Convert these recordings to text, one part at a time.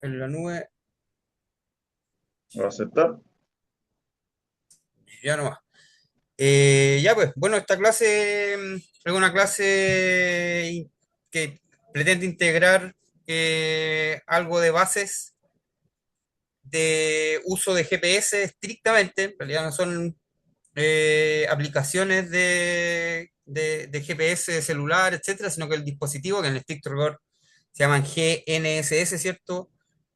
en la nube, ¿Lo aceptar? ya nomás. Ya pues, bueno, esta clase es una clase que pretende integrar algo de bases de uso de GPS estrictamente, en realidad no son aplicaciones de GPS de celular, etcétera, sino que el dispositivo, que en el estricto rigor se llaman GNSS, ¿cierto?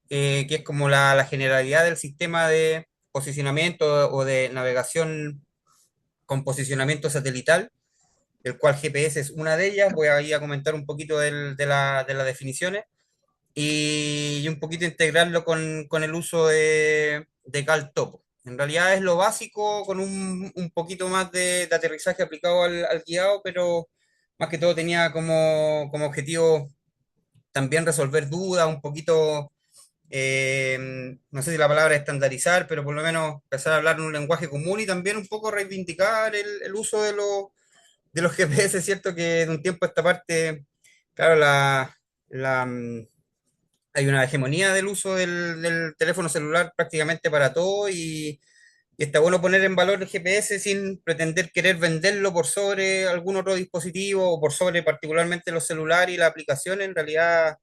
Que es como la generalidad del sistema de posicionamiento o de navegación con posicionamiento satelital, del cual GPS es una de ellas. Voy a ir a comentar un poquito de las definiciones y un poquito integrarlo con el uso de CalTopo. En realidad es lo básico con un poquito más de aterrizaje aplicado al guiado, pero más que todo tenía como objetivo también resolver dudas, un poquito, no sé si la palabra es estandarizar, pero por lo menos empezar a hablar en un lenguaje común y también un poco reivindicar el uso de los GPS, ¿cierto? Que de un tiempo a esta parte, claro, hay una hegemonía del uso del teléfono celular prácticamente para todo y está bueno poner en valor el GPS sin pretender querer venderlo por sobre algún otro dispositivo o por sobre particularmente los celulares y las aplicaciones. En realidad,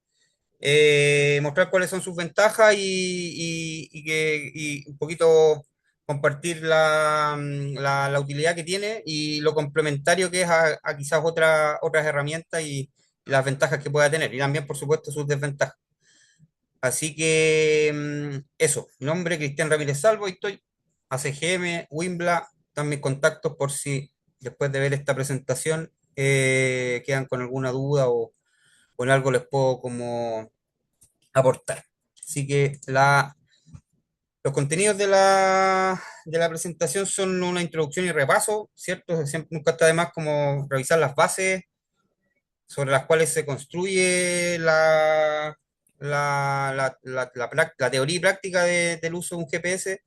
mostrar cuáles son sus ventajas y un poquito compartir la utilidad que tiene y lo complementario que es a quizás otras herramientas y las ventajas que pueda tener y también, por supuesto, sus desventajas. Así que eso, nombre Cristian Ramírez Salvo, y estoy ACGM, Wimbla, están mis contactos por si después de ver esta presentación quedan con alguna duda o en algo les puedo como aportar. Así que los contenidos de la presentación son una introducción y repaso, ¿cierto? Siempre, nunca está de más como revisar las bases sobre las cuales se construye la teoría y práctica del uso de un GPS.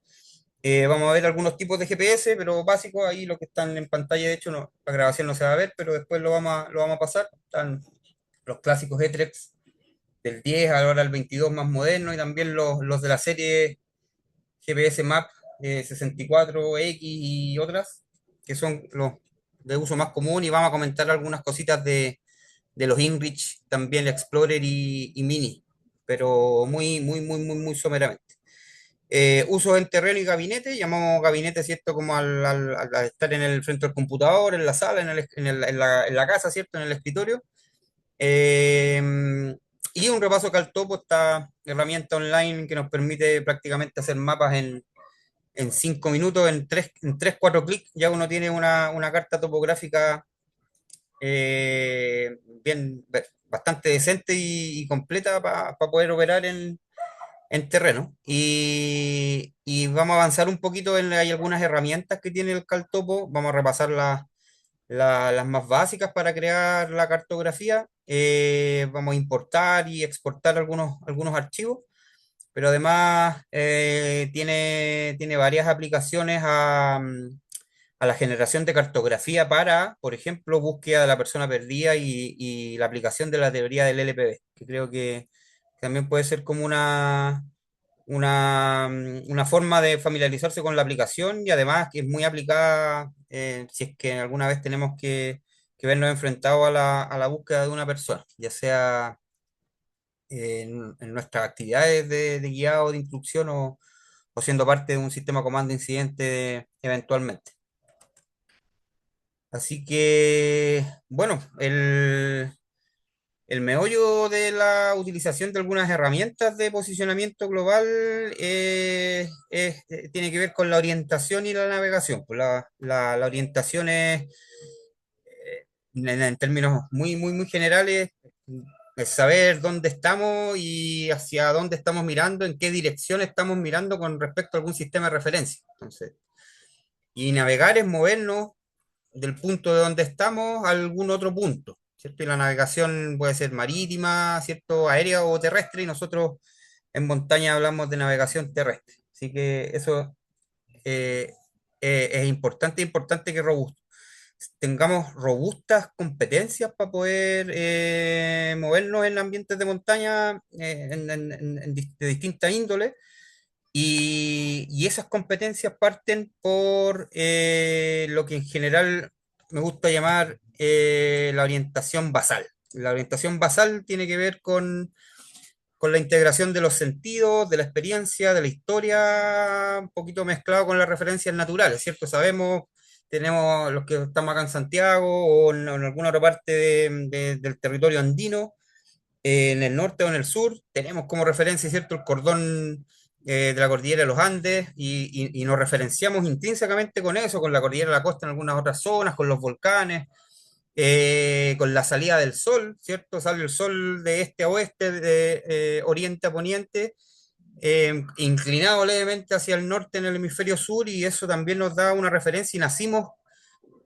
Vamos a ver algunos tipos de GPS, pero básicos, ahí lo que están en pantalla, de hecho, no, la grabación no se va a ver, pero después lo vamos a pasar. Están los clásicos Etrex del 10, ahora el 22 más moderno, y también los de la serie GPS Map 64X y otras, que son los de uso más común, y vamos a comentar algunas cositas de los InReach, también el Explorer y Mini, pero muy someramente. Uso en terreno y gabinete, llamamos gabinete, ¿cierto? Como al estar en el frente del computador, en la sala, en la casa, ¿cierto? En el escritorio. Eh, y un repaso Caltopo, esta herramienta online que nos permite prácticamente hacer mapas en 5 minutos, en 3 4 clics, ya uno tiene una carta topográfica bien, bastante decente y completa para poder operar en terreno. Y vamos a avanzar un poquito hay algunas herramientas que tiene el Caltopo, vamos a repasar las más básicas para crear la cartografía. Vamos a importar y exportar algunos archivos, pero además tiene varias aplicaciones a la generación de cartografía para, por ejemplo, búsqueda de la persona perdida y la aplicación de la teoría del LPB, que creo que también puede ser como una forma de familiarizarse con la aplicación y además que es muy aplicada si es que alguna vez tenemos que vernos enfrentados a la búsqueda de una persona, ya sea en nuestras actividades de guiado, de instrucción o siendo parte de un sistema comando incidente eventualmente. Así que, bueno, el meollo de la utilización de algunas herramientas de posicionamiento global tiene que ver con la orientación y la navegación. Pues la orientación es, en términos muy generales, es saber dónde estamos y hacia dónde estamos mirando, en qué dirección estamos mirando con respecto a algún sistema de referencia. Entonces, y navegar es movernos del punto de donde estamos a algún otro punto, ¿cierto? Y la navegación puede ser marítima, ¿cierto? Aérea o terrestre, y nosotros en montaña hablamos de navegación terrestre. Así que eso es importante que robusto. tengamos robustas competencias para poder movernos en ambientes de montaña de distinta índole. Y esas competencias parten por lo que en general me gusta llamar la orientación basal. La orientación basal tiene que ver con la integración de los sentidos, de la experiencia, de la historia, un poquito mezclado con las referencias naturales, ¿cierto? Sabemos, tenemos los que estamos acá en Santiago o en alguna otra parte del territorio andino, en el norte o en el sur, tenemos como referencia, ¿cierto?, el cordón de la cordillera de los Andes y nos referenciamos intrínsecamente con eso, con la cordillera de la costa en algunas otras zonas, con los volcanes, con la salida del sol, ¿cierto? Sale el sol de este a oeste, de oriente a poniente, inclinado levemente hacia el norte en el hemisferio sur, y eso también nos da una referencia y nacimos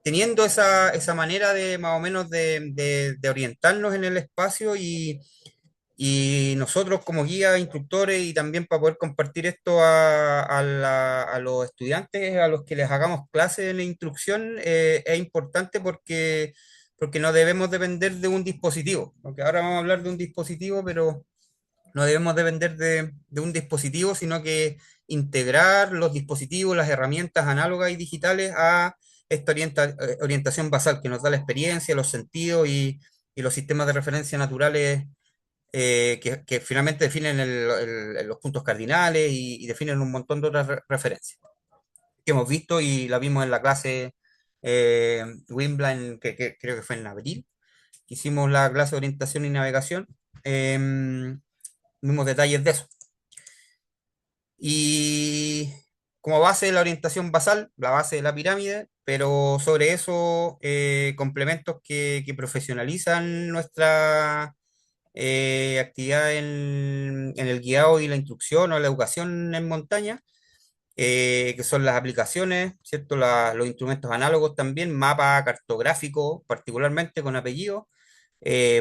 teniendo esa manera de más o menos de orientarnos en el espacio y nosotros como guías, instructores y también para poder compartir esto a los estudiantes, a los que les hagamos clases en la instrucción, es importante porque no debemos depender de un dispositivo. Aunque ahora vamos a hablar de un dispositivo, pero no debemos depender de un dispositivo, sino que integrar los dispositivos, las herramientas análogas y digitales a esta orientación basal que nos da la experiencia, los sentidos y los sistemas de referencia naturales que finalmente definen los puntos cardinales y definen un montón de otras referencias que hemos visto y la vimos en la clase Wimbla, que creo que fue en abril, que hicimos la clase de orientación y navegación. Vimos detalles de eso. Y como base de la orientación basal, la base de la pirámide, pero sobre eso complementos que profesionalizan nuestra actividad en el guiado y la instrucción o la educación en montaña, que son las aplicaciones, ¿cierto? Los instrumentos análogos también, mapa cartográfico, particularmente con apellido,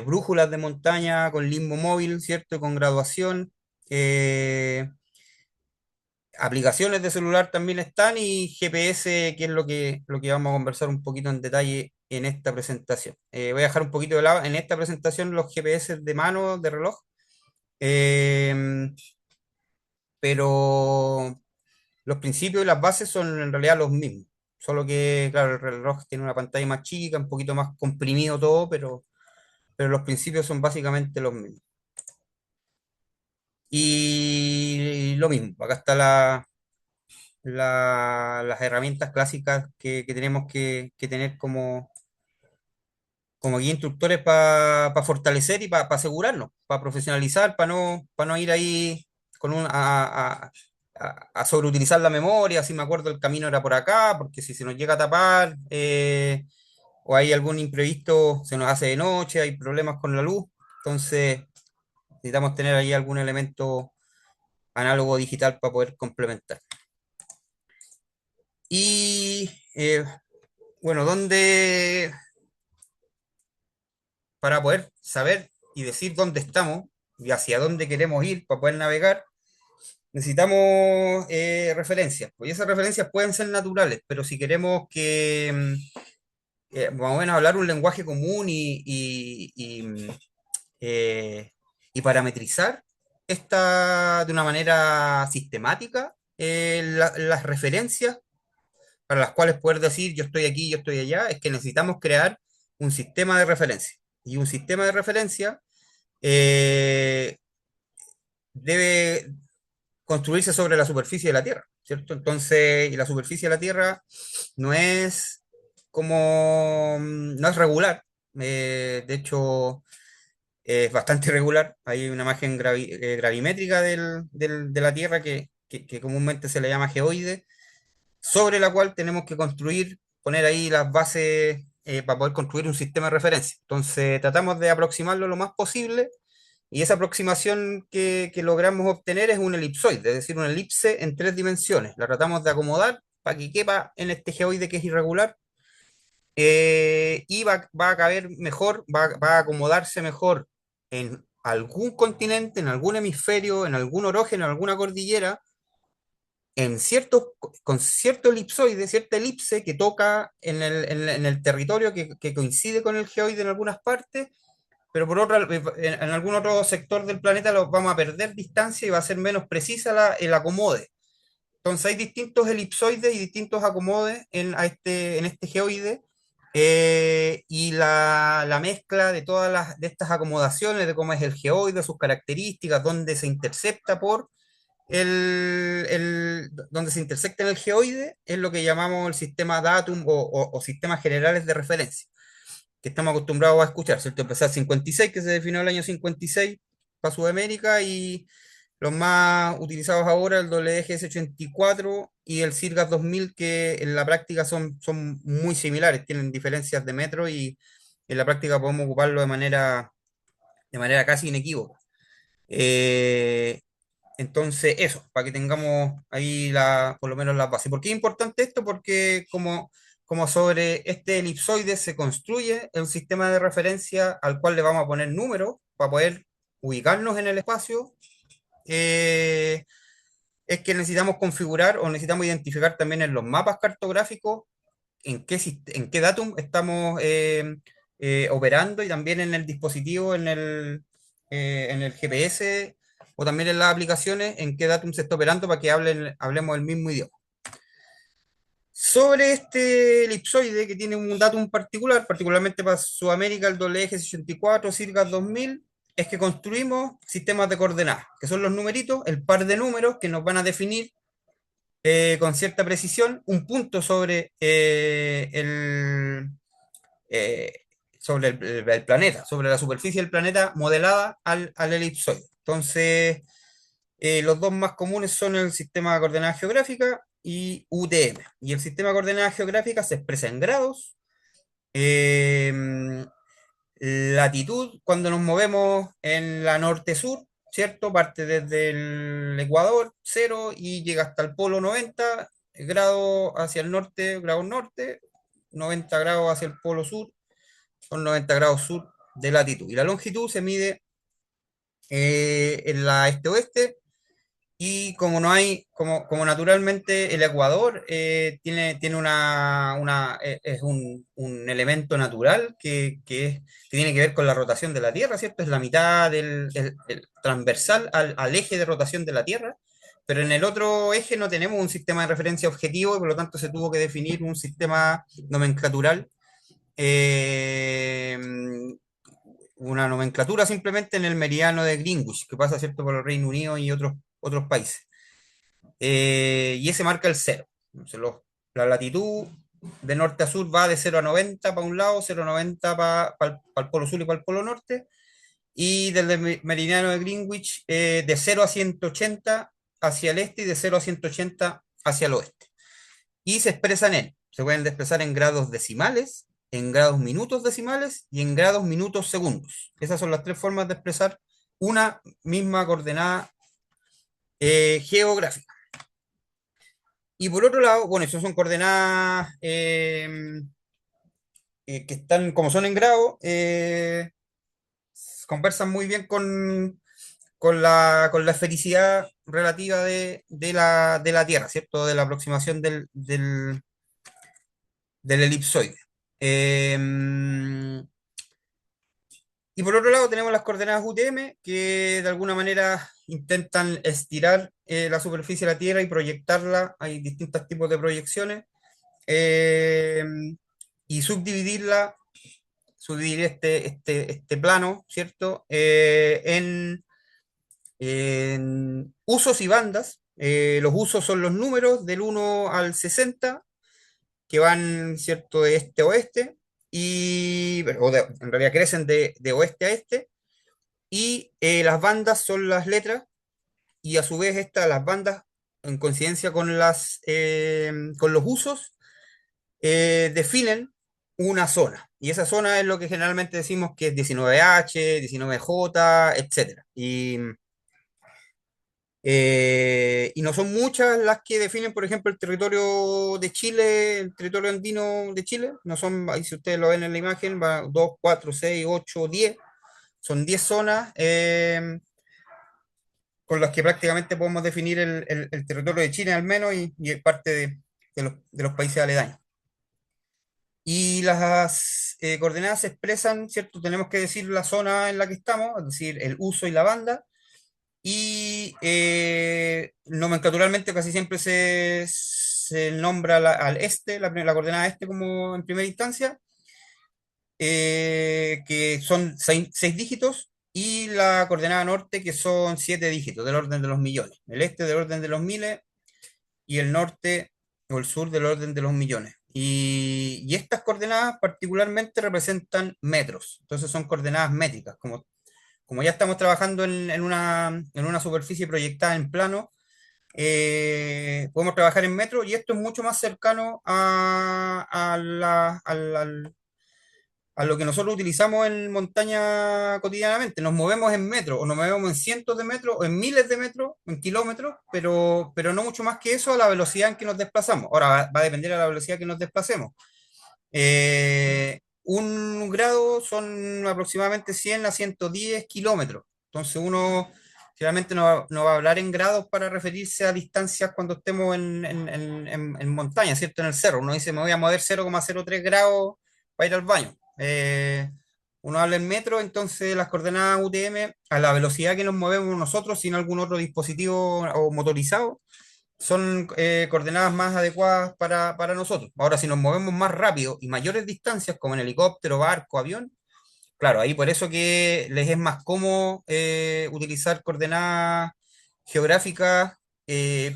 brújulas de montaña con limbo móvil, ¿cierto? Y con graduación. Aplicaciones de celular también están y GPS, que es lo que vamos a conversar un poquito en detalle en esta presentación. Voy a dejar un poquito de lado en esta presentación los GPS de mano, de reloj, eh, pero los principios y las bases son en realidad los mismos. Solo que, claro, el reloj tiene una pantalla más chica, un poquito más comprimido todo, pero los principios son básicamente los mismos. Y lo mismo, acá está las herramientas clásicas que tenemos que tener como guía instructores para fortalecer y para asegurarnos, para profesionalizar, para no ir ahí con a sobreutilizar la memoria, si me acuerdo el camino era por acá, porque si se nos llega a tapar o hay algún imprevisto, se nos hace de noche, hay problemas con la luz, entonces necesitamos tener ahí algún elemento análogo digital para poder complementar. Y bueno, para poder saber y decir dónde estamos y hacia dónde queremos ir para poder navegar, necesitamos referencias. Pues esas referencias pueden ser naturales, pero si queremos que más o menos hablar un lenguaje común eh, y parametrizar esta de una manera sistemática, las referencias para las cuales poder decir yo estoy aquí, yo estoy allá, es que necesitamos crear un sistema de referencia. Y un sistema de referencia eh, debe construirse sobre la superficie de la Tierra, ¿cierto? Entonces, y la superficie de la Tierra no es no es regular, de hecho es bastante irregular, hay una imagen gravimétrica de la Tierra que comúnmente se le llama geoide, sobre la cual tenemos que construir, poner ahí las bases para poder construir un sistema de referencia. Entonces, tratamos de aproximarlo lo más posible y esa aproximación que logramos obtener es un elipsoide, es decir, una elipse en tres dimensiones. La tratamos de acomodar para que quepa en este geoide que es irregular y va a caber mejor, va a acomodarse mejor en algún continente, en algún hemisferio, en algún orógeno, en alguna cordillera, con cierto elipsoide, cierta elipse que toca en el territorio que coincide con el geoide en algunas partes, pero por otra, en algún otro sector del planeta lo vamos a perder distancia y va a ser menos precisa el acomode. Entonces hay distintos elipsoides y distintos acomodes en este geoide, y la mezcla de de estas acomodaciones, de cómo es el geoide, sus características, dónde se intercepta donde se intersecta en el geoide, es lo que llamamos el sistema datum o sistemas generales de referencia, que estamos acostumbrados a escuchar, ¿cierto? Empezar 56, que se definió el año 56 para Sudamérica, y los más utilizados ahora, el WGS84 y el CIRGAS 2000, que en la práctica son muy similares, tienen diferencias de metro y en la práctica podemos ocuparlo de manera casi inequívoca. Eh, entonces, eso, para que tengamos ahí por lo menos la base. ¿Por qué es importante esto? Porque como sobre este elipsoide se construye un sistema de referencia al cual le vamos a poner números para poder ubicarnos en el espacio, eh, es que necesitamos configurar o necesitamos identificar también en los mapas cartográficos en qué datum estamos operando, y también en el dispositivo, en el GPS o también en las aplicaciones, en qué datum se está operando para que hablemos el mismo idioma. Sobre este elipsoide que tiene un datum particular, particularmente para Sudamérica, el WG64, CIRGAS 2000, es que construimos sistemas de coordenadas, que son los numeritos, el par de números que nos van a definir con cierta precisión un punto eh, el planeta, sobre la superficie del planeta modelada al elipsoide. Entonces, los dos más comunes son el sistema de coordenadas geográficas y UTM. Y el sistema de coordenadas geográficas se expresa en grados, eh, latitud, cuando nos movemos en la norte-sur, ¿cierto? Parte desde el Ecuador, 0, y llega hasta el polo 90 grados hacia el norte, grados norte, 90 grados hacia el polo sur, son 90 grados sur de latitud. Y la longitud se mide en la este-oeste, y como no hay, como naturalmente el Ecuador tiene es un elemento natural que tiene que ver con la rotación de la Tierra, ¿cierto? Es la mitad del transversal al eje de rotación de la Tierra, pero en el otro eje no tenemos un sistema de referencia objetivo, y por lo tanto se tuvo que definir un sistema nomenclatural, eh, una nomenclatura simplemente en el meridiano de Greenwich, que pasa, ¿cierto?, por el Reino Unido y otros países. Y ese marca el cero. Entonces, la latitud de norte a sur va de 0 a 90 para un lado, 0 a 90 para el polo sur y para el polo norte, y desde el meridiano de Greenwich, de 0 a 180 hacia el este y de 0 a 180 hacia el oeste. Y se pueden expresar en grados decimales, en grados minutos decimales y en grados minutos segundos. Esas son las tres formas de expresar una misma coordenada geográfica. Y por otro lado, bueno, esas son coordenadas que están, como son en grado, conversan muy bien con la esfericidad relativa de la Tierra, ¿cierto? De la aproximación del elipsoide. Eh, y por otro lado tenemos las coordenadas UTM, que de alguna manera intentan estirar la superficie de la Tierra y proyectarla. Hay distintos tipos de proyecciones. eh, y subdividir este plano, ¿cierto? En usos y bandas. Los usos son los números del 1 al 60, que van, ¿cierto?, de este a oeste, en realidad crecen de oeste a este, y las bandas son las letras, y a su vez las bandas, en coincidencia con los usos, definen una zona. Y esa zona es lo que generalmente decimos que es 19H, 19J, etcétera. Y no son muchas las que definen, por ejemplo, el territorio de Chile, el territorio andino de Chile. No son, ahí si ustedes lo ven en la imagen, va 2, 4, 6, 8, 10. Son 10 zonas. con las que prácticamente podemos definir el territorio de Chile al menos y parte de los países aledaños. Y las coordenadas se expresan, ¿cierto? Tenemos que decir la zona en la que estamos, es decir, el uso y la banda. Y nomenclaturalmente casi siempre se nombra al este, la coordenada este como en primera instancia, que son seis dígitos, y la coordenada norte, que son 7 dígitos, del orden de los millones. El este del orden de los miles y el norte o el sur del orden de los millones. Y estas coordenadas particularmente representan metros, entonces son coordenadas métricas. Como ya estamos trabajando en una superficie proyectada en plano, podemos trabajar en metros y esto es mucho más cercano a lo que nosotros utilizamos en montaña cotidianamente. Nos movemos en metros, o nos movemos en cientos de metros, o en miles de metros, en kilómetros, pero no mucho más que eso a la velocidad en que nos desplazamos. Ahora va a depender de la velocidad que nos desplacemos. Un grado son aproximadamente 100 a 110 kilómetros. Entonces uno generalmente no va a hablar en grados para referirse a distancias cuando estemos en montaña, ¿cierto? En el cerro. Uno dice, me voy a mover 0,03 grados para ir al baño. Uno habla en metro, entonces las coordenadas UTM, a la velocidad que nos movemos nosotros, sin algún otro dispositivo o motorizado, son coordenadas más adecuadas para nosotros. Ahora, si nos movemos más rápido y mayores distancias, como en helicóptero, barco, avión, claro, ahí por eso que les es más cómodo utilizar coordenadas geográficas,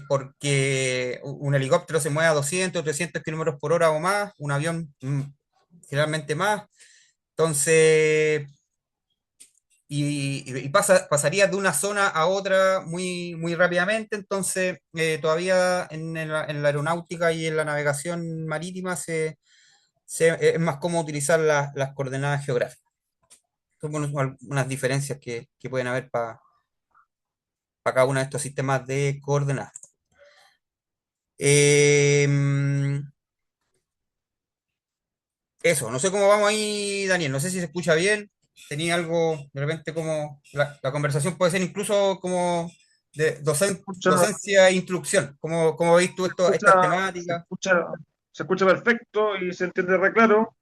porque un helicóptero se mueve a 200 o 300 kilómetros por hora o más, un avión generalmente más. Entonces, pasaría de una zona a otra muy rápidamente, entonces todavía en la aeronáutica y en la navegación marítima es más cómodo utilizar las coordenadas geográficas. Son unas diferencias que pueden haber para cada uno de estos sistemas de coordenadas. Eso, no sé cómo vamos ahí, Daniel, no sé si se escucha bien, tenía algo, de repente como la conversación puede ser incluso como de Escucha, docencia e instrucción, ¿cómo veis tú se escucha, estas se temáticas? escucha, se escucha perfecto y se entiende re claro.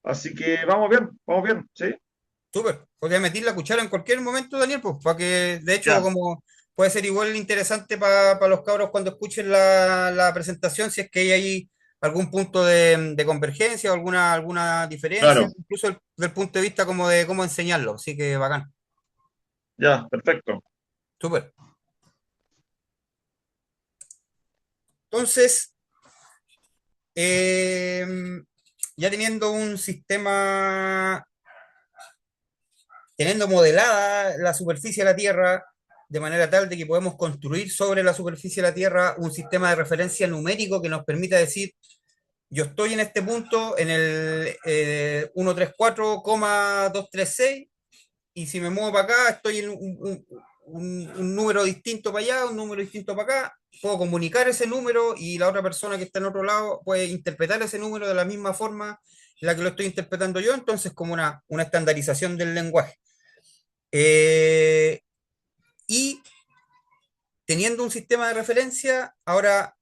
Así que vamos bien, ¿sí? Súper, podría meter la cuchara en cualquier momento, Daniel, pues, para que, de hecho, Ya, como puede ser igual interesante para los cabros cuando escuchen la presentación, si es que hay ahí algún punto de convergencia o alguna diferencia, claro, incluso del punto de vista como de cómo enseñarlo, así que bacán, ya, perfecto. súper. Entonces, eh, ya teniendo un sistema, teniendo modelada la superficie de la Tierra de manera tal de que podemos construir sobre la superficie de la Tierra un sistema de referencia numérico que nos permita decir, yo estoy en este punto, en el 134,236, y si me muevo para acá, estoy en un número distinto para allá, un número distinto para acá, puedo comunicar ese número y la otra persona que está en otro lado puede interpretar ese número de la misma forma en la que lo estoy interpretando yo, entonces como una estandarización del lenguaje. Eh, y teniendo un sistema de referencia, ahora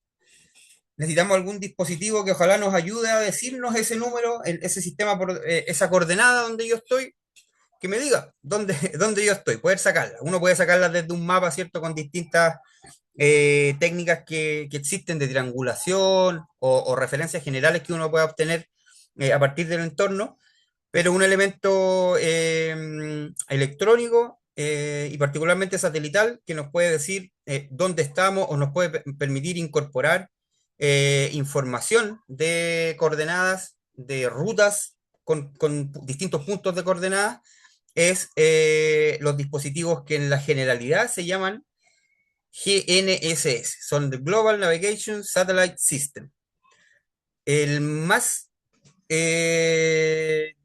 necesitamos algún dispositivo que ojalá nos ayude a decirnos ese número, ese sistema, esa coordenada donde yo estoy, que me diga dónde, dónde yo estoy, poder sacarla. Uno puede sacarla desde un mapa, ¿cierto? Con distintas técnicas que existen de triangulación o referencias generales que uno pueda obtener a partir del entorno, pero un elemento electrónico y particularmente satelital que nos puede decir dónde estamos o nos puede permitir incorporar información de coordenadas, de rutas con distintos puntos de coordenadas, es los dispositivos que en la generalidad se llaman GNSS, son the Global Navigation Satellite System. El más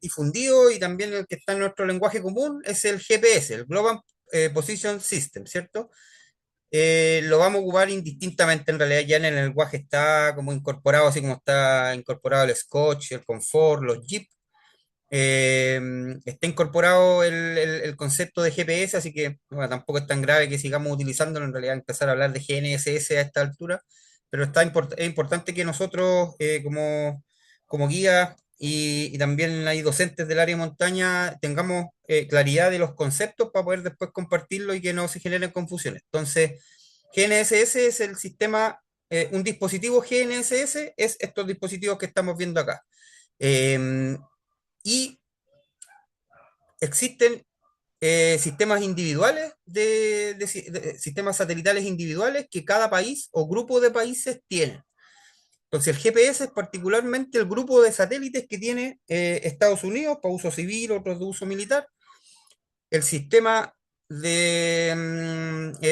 difundido y también el que está en nuestro lenguaje común es el GPS, el Global Position System, ¿cierto? Lo vamos a ocupar indistintamente, en realidad ya en el lenguaje está como incorporado, así como está incorporado el Scotch, el Confort, los Jeep. eh, está incorporado el concepto de GPS, así que bueno, tampoco es tan grave que sigamos utilizándolo, en realidad empezar a hablar de GNSS a esta altura, pero es importante que nosotros como guías y también hay docentes del área de montaña tengamos claridad de los conceptos para poder después compartirlo y que no se generen confusiones. Entonces, GNSS es el sistema, un dispositivo GNSS es estos dispositivos que estamos viendo acá. Eh, y existen sistemas individuales sistemas satelitales individuales que cada país o grupo de países tienen. Entonces, el GPS es particularmente el grupo de satélites que tiene Estados Unidos para uso civil, otros de uso militar. El sistema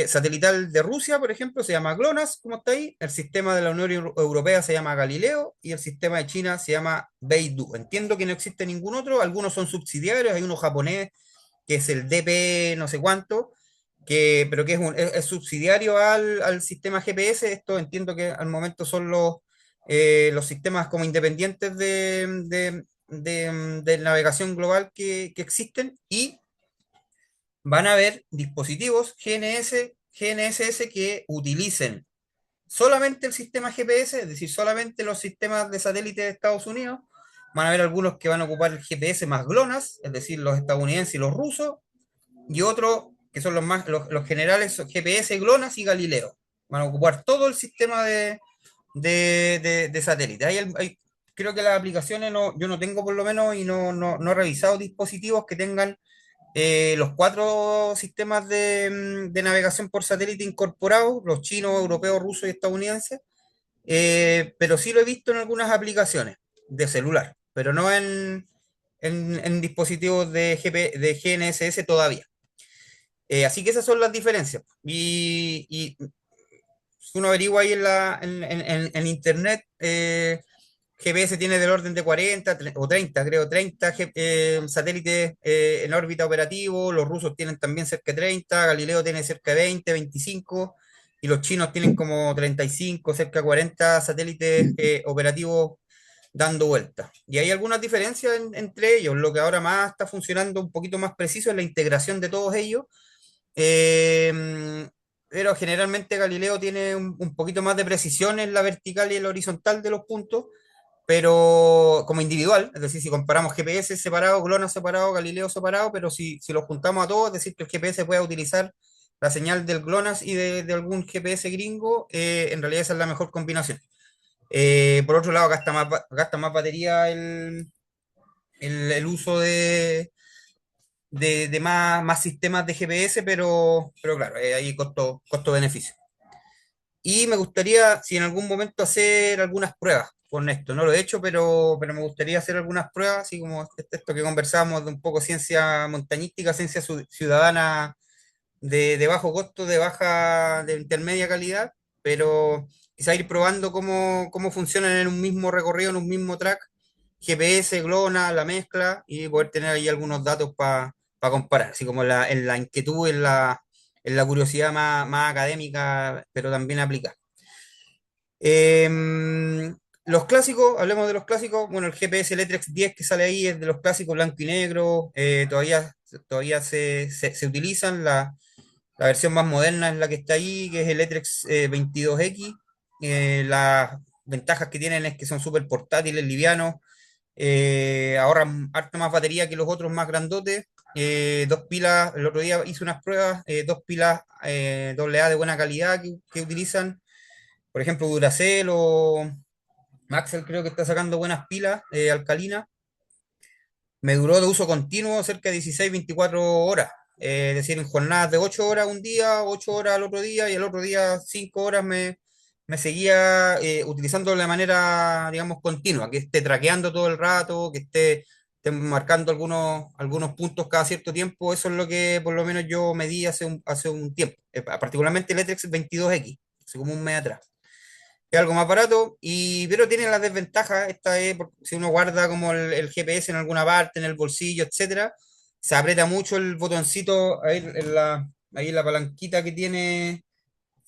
satelital de Rusia, por ejemplo, se llama GLONASS, como está ahí. El sistema de la Unión Europea se llama Galileo y el sistema de China se llama Beidou. Entiendo que no existe ningún otro, algunos son subsidiarios, hay uno japonés que es el DP no sé cuánto, pero que es subsidiario al sistema GPS. Esto entiendo que al momento son los sistemas como independientes de navegación global que existen y van a haber dispositivos GNSS que utilicen solamente el sistema GPS, es decir, solamente los sistemas de satélite de Estados Unidos. Van a haber algunos que van a ocupar el GPS más GLONASS, es decir, los estadounidenses y los rusos, y otros que son los generales, son GPS, GLONASS y Galileo. Van a ocupar todo el sistema de satélite. Creo que las aplicaciones yo no tengo por lo menos y no he revisado dispositivos que tengan los cuatro sistemas de navegación por satélite incorporados, los chinos, europeos, rusos y estadounidenses, pero sí lo he visto en algunas aplicaciones de celular, pero no en dispositivos de GNSS todavía. Así que esas son las diferencias. Y si uno averigua ahí en internet, GPS tiene del orden de 40 o 30, creo, 30 satélites en órbita operativo, los rusos tienen también cerca de 30, Galileo tiene cerca de 20, 25, y los chinos tienen como 35, cerca de 40 satélites operativos dando vueltas. Y hay algunas diferencias entre ellos. Lo que ahora más está funcionando un poquito más preciso es la integración de todos ellos, eh, pero generalmente Galileo tiene un poquito más de precisión en la vertical y en la horizontal de los puntos, pero como individual, es decir, si comparamos GPS separado, GLONASS separado, Galileo separado, pero si los juntamos a todos, es decir, que el GPS pueda utilizar la señal del GLONASS y de algún GPS gringo, en realidad esa es la mejor combinación. Por otro lado, gasta más batería el uso de más sistemas de GPS, pero claro, ahí costo-beneficio. Y me gustaría, si en algún momento, hacer algunas pruebas con esto. No lo he hecho, pero me gustaría hacer algunas pruebas, así como esto que conversábamos de un poco ciencia montañística, ciencia ciudadana de bajo costo, de intermedia calidad, pero quizá ir probando cómo funcionan en un mismo recorrido, en un mismo track, GPS, GLONASS, la mezcla, y poder tener ahí algunos datos para comparar, así como en la inquietud, en la curiosidad más académica, pero también aplicada. Los clásicos, hablemos de los clásicos. Bueno, el GPS Letrex 10 que sale ahí es de los clásicos blanco y negro, todavía se utilizan. La versión más moderna es la que está ahí, que es el Letrex 22X. Las ventajas que tienen es que son súper portátiles, livianos, ahorran harta más batería que los otros más grandotes. Dos pilas, el otro día hice unas pruebas, dos pilas AA de buena calidad que utilizan, por ejemplo, Duracell o Maxell creo que está sacando buenas pilas alcalinas. Me duró de uso continuo cerca de 16, 24 horas. Es decir, en jornadas de 8 horas un día, 8 horas al otro día y el otro día 5 horas me seguía utilizando de manera, digamos, continua, que esté traqueando todo el rato, esté marcando algunos puntos cada cierto tiempo. Eso es lo que por lo menos yo medí hace un tiempo, particularmente el Etrex 22X, hace como un mes atrás. Es algo más barato, pero tiene las desventajas. Esta es, si uno guarda como el GPS en alguna parte, en el bolsillo, etcétera, se aprieta mucho el botoncito ahí en la palanquita que tiene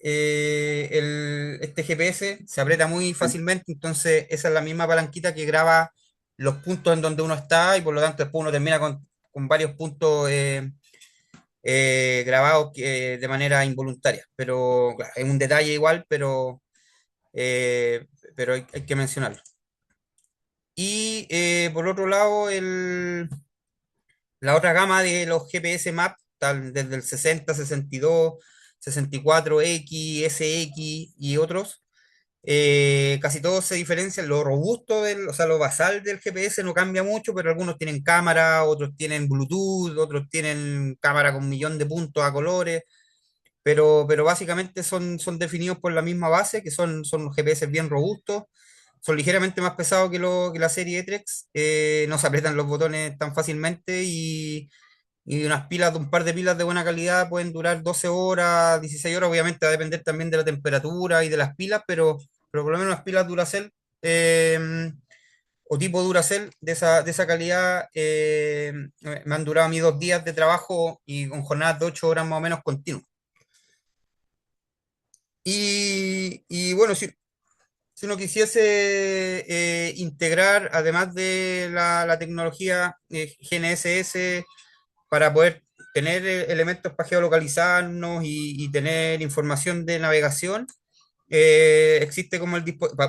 este GPS, se aprieta muy fácilmente, entonces esa es la misma palanquita que graba los puntos en donde uno está y por lo tanto después uno termina con varios puntos grabados de manera involuntaria. Pero claro, es un detalle igual, eh, pero hay que mencionarlo. Y por otro lado, la otra gama de los GPS Map, desde el 60, 62, 64X, SX y otros, casi todos se diferencian. Lo robusto o sea, lo basal del GPS no cambia mucho, pero algunos tienen cámara, otros tienen Bluetooth, otros tienen cámara con un millón de puntos a colores, pero básicamente son definidos por la misma base, que son GPS bien robustos, son ligeramente más pesados que la serie E-Trex, no se aprietan los botones tan fácilmente y unas pilas, un par de pilas de buena calidad pueden durar 12 horas, 16 horas, obviamente va a depender también de la temperatura y de las pilas, pero por lo menos las pilas Duracell eh, o tipo Duracell de esa calidad me han durado a mí 2 días de trabajo y con jornadas de 8 horas más o menos continuas. Y bueno, si uno quisiese integrar, además de la tecnología GNSS, para poder tener elementos para geolocalizarnos y tener información de navegación, existe como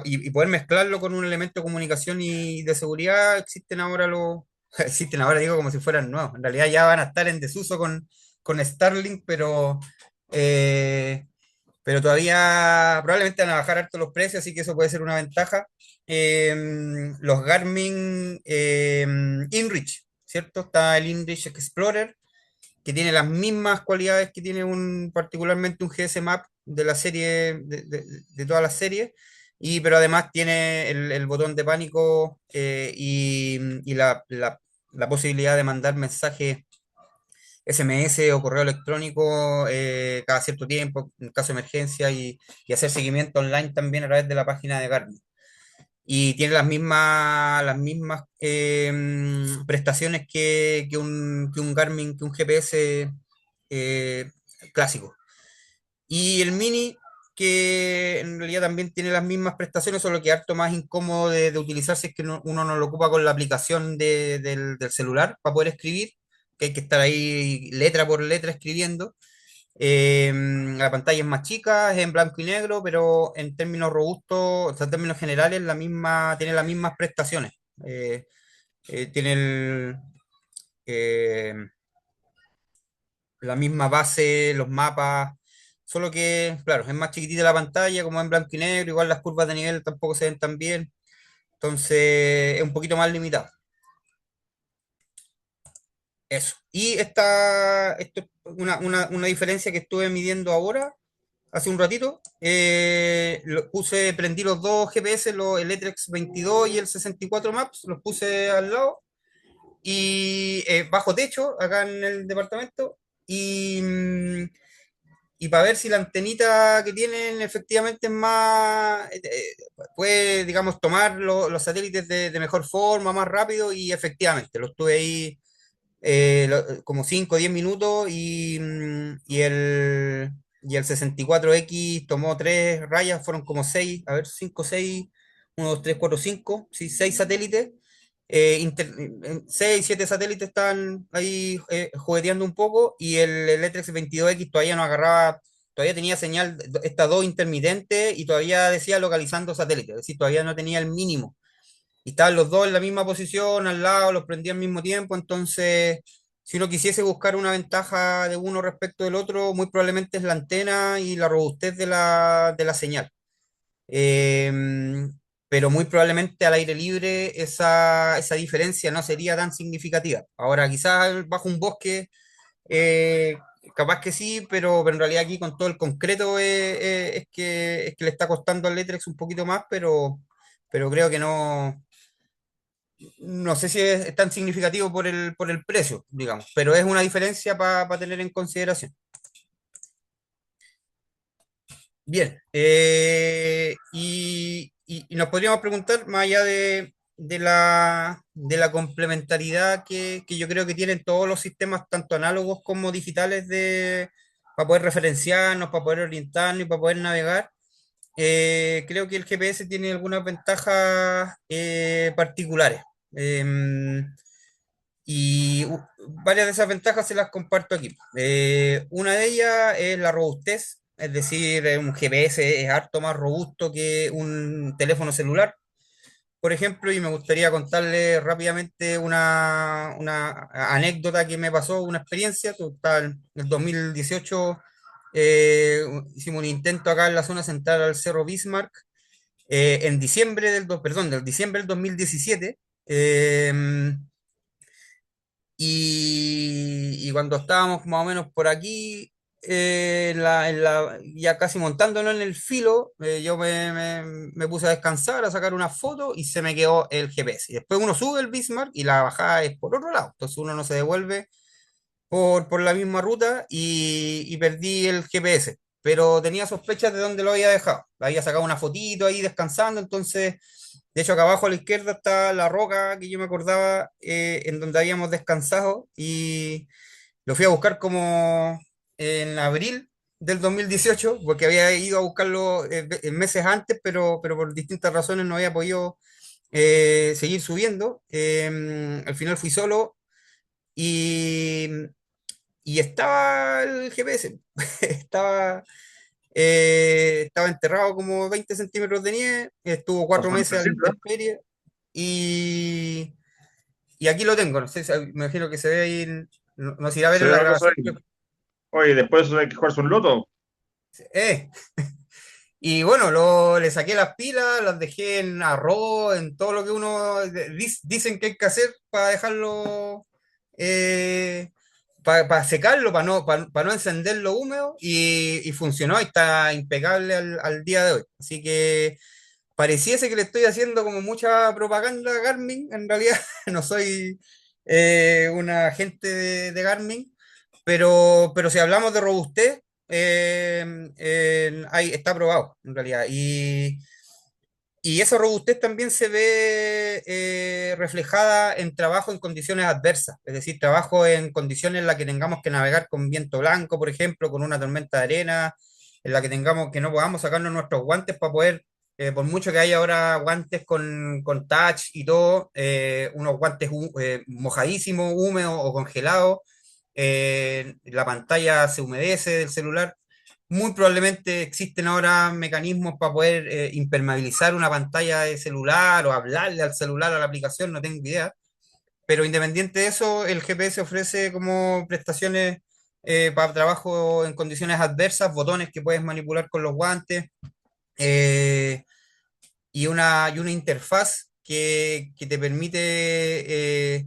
y poder mezclarlo con un elemento de comunicación y de seguridad, existen ahora existen ahora, digo, como si fueran nuevos. En realidad ya van a estar en desuso con Starlink, eh, pero todavía probablemente van a bajar harto los precios, así que eso puede ser una ventaja. Los Garmin InReach, ¿cierto? Está el InReach Explorer, que tiene las mismas cualidades que tiene particularmente un GS Map de la serie, de todas las series, pero además tiene el botón de pánico y la posibilidad de mandar mensajes SMS o correo electrónico cada cierto tiempo, en caso de emergencia, y hacer seguimiento online también a través de la página de Garmin. Y tiene las mismas prestaciones que un Garmin, que un GPS eh, clásico. Y el Mini, que en realidad también tiene las mismas prestaciones, solo que harto más incómodo de utilizar si es que uno no lo ocupa con la aplicación del celular para poder escribir, que hay que estar ahí letra por letra escribiendo. La pantalla es más chica, es en blanco y negro, pero en términos robustos, o sea, en términos generales, tiene las mismas prestaciones. Eh, Tiene eh, la misma base, los mapas, solo que, claro, es más chiquitita la pantalla, como en blanco y negro, igual las curvas de nivel tampoco se ven tan bien, entonces es un poquito más limitado. Eso. Y esto es una diferencia que estuve midiendo ahora hace un ratito, prendí los dos GPS, el E-Trex 22 y el 64 Maps, los puse al lado y bajo techo, acá en el departamento, y para ver si la antenita que tienen efectivamente es más, puede, digamos, tomar los satélites de mejor forma, más rápido, y efectivamente, lo estuve ahí como 5 o 10 minutos y el 64X tomó 3 rayas, fueron como 6 a ver, 5 6 1, 2, 3, 4, 5 sí, 6 satélites. 6, 7 satélites estaban ahí jugueteando un poco y el E-Trex 22X todavía no agarraba, todavía tenía señal, estas dos intermitentes y todavía decía localizando satélites, es decir, todavía no tenía el mínimo y estaban los dos en la misma posición, al lado, los prendía al mismo tiempo, entonces si uno quisiese buscar una ventaja de uno respecto del otro, muy probablemente es la antena y la robustez de la señal. Eh, pero muy probablemente al aire libre esa diferencia no sería tan significativa. Ahora, quizás bajo un bosque, eh, capaz que sí, pero en realidad aquí con todo el concreto es que le está costando al Letrex un poquito más, pero creo que no sé si es tan significativo por el precio, digamos, pero es una diferencia para tener en consideración. Bien, y nos podríamos preguntar, más allá de la complementariedad que yo creo que tienen todos los sistemas, tanto análogos como digitales, para poder referenciarnos, para poder orientarnos y para poder navegar, creo que el GPS tiene algunas ventajas particulares. Y varias de esas ventajas se las comparto aquí. Una de ellas es la robustez, es decir, un GPS es harto más robusto que un teléfono celular, por ejemplo, y me gustaría contarle rápidamente una anécdota que me pasó, una experiencia. Total, en el 2018 hicimos un intento acá en la zona central al Cerro Bismarck, en diciembre del diciembre del 2017. eh, y cuando estábamos más o menos por aquí, ya casi montándonos en el filo, yo me puse a descansar, a sacar una foto y se me quedó el GPS. Y después uno sube el Bismarck y la bajada es por otro lado. Entonces uno no se devuelve por la misma ruta y perdí el GPS. Pero tenía sospechas de dónde lo había dejado. Había sacado una fotito ahí descansando, entonces, de hecho, acá abajo a la izquierda está la roca que yo me acordaba, en donde habíamos descansado, y lo fui a buscar como en abril del 2018 porque había ido a buscarlo meses antes, pero por distintas razones no había podido seguir subiendo. Al final fui solo y, y estaba el GPS, estaba, estaba enterrado como 20 centímetros de nieve, estuvo cuatro Bastante meses a la cerca. intemperie y, y aquí lo tengo. No sé, me imagino que se ve ahí, no se irá a ver Se en ve la la cosa grabación. ahí. Oye, después hay que jugarse un loto. Eh, y bueno, le saqué las pilas, las dejé en arroz, en todo lo que uno dicen que hay que hacer para dejarlo, para secarlo, para no encenderlo húmedo, y funcionó y está impecable al día de hoy. Así que pareciese que le estoy haciendo como mucha propaganda a Garmin. En realidad no soy un agente de Garmin, pero si hablamos de robustez, está probado en realidad. Y esa robustez también se ve reflejada en trabajo en condiciones adversas, es decir, trabajo en condiciones en las que tengamos que navegar con viento blanco, por ejemplo, con una tormenta de arena, en la que tengamos que no podamos sacarnos nuestros guantes para poder, por mucho que haya ahora guantes con touch y todo, unos guantes mojadísimos, húmedos o congelados, la pantalla se humedece del celular. Muy probablemente existen ahora mecanismos para poder impermeabilizar una pantalla de celular o hablarle al celular, a la aplicación, no tengo idea. Pero independiente de eso, el GPS ofrece como prestaciones para trabajo en condiciones adversas, botones que puedes manipular con los guantes, eh, y una interfaz que te permite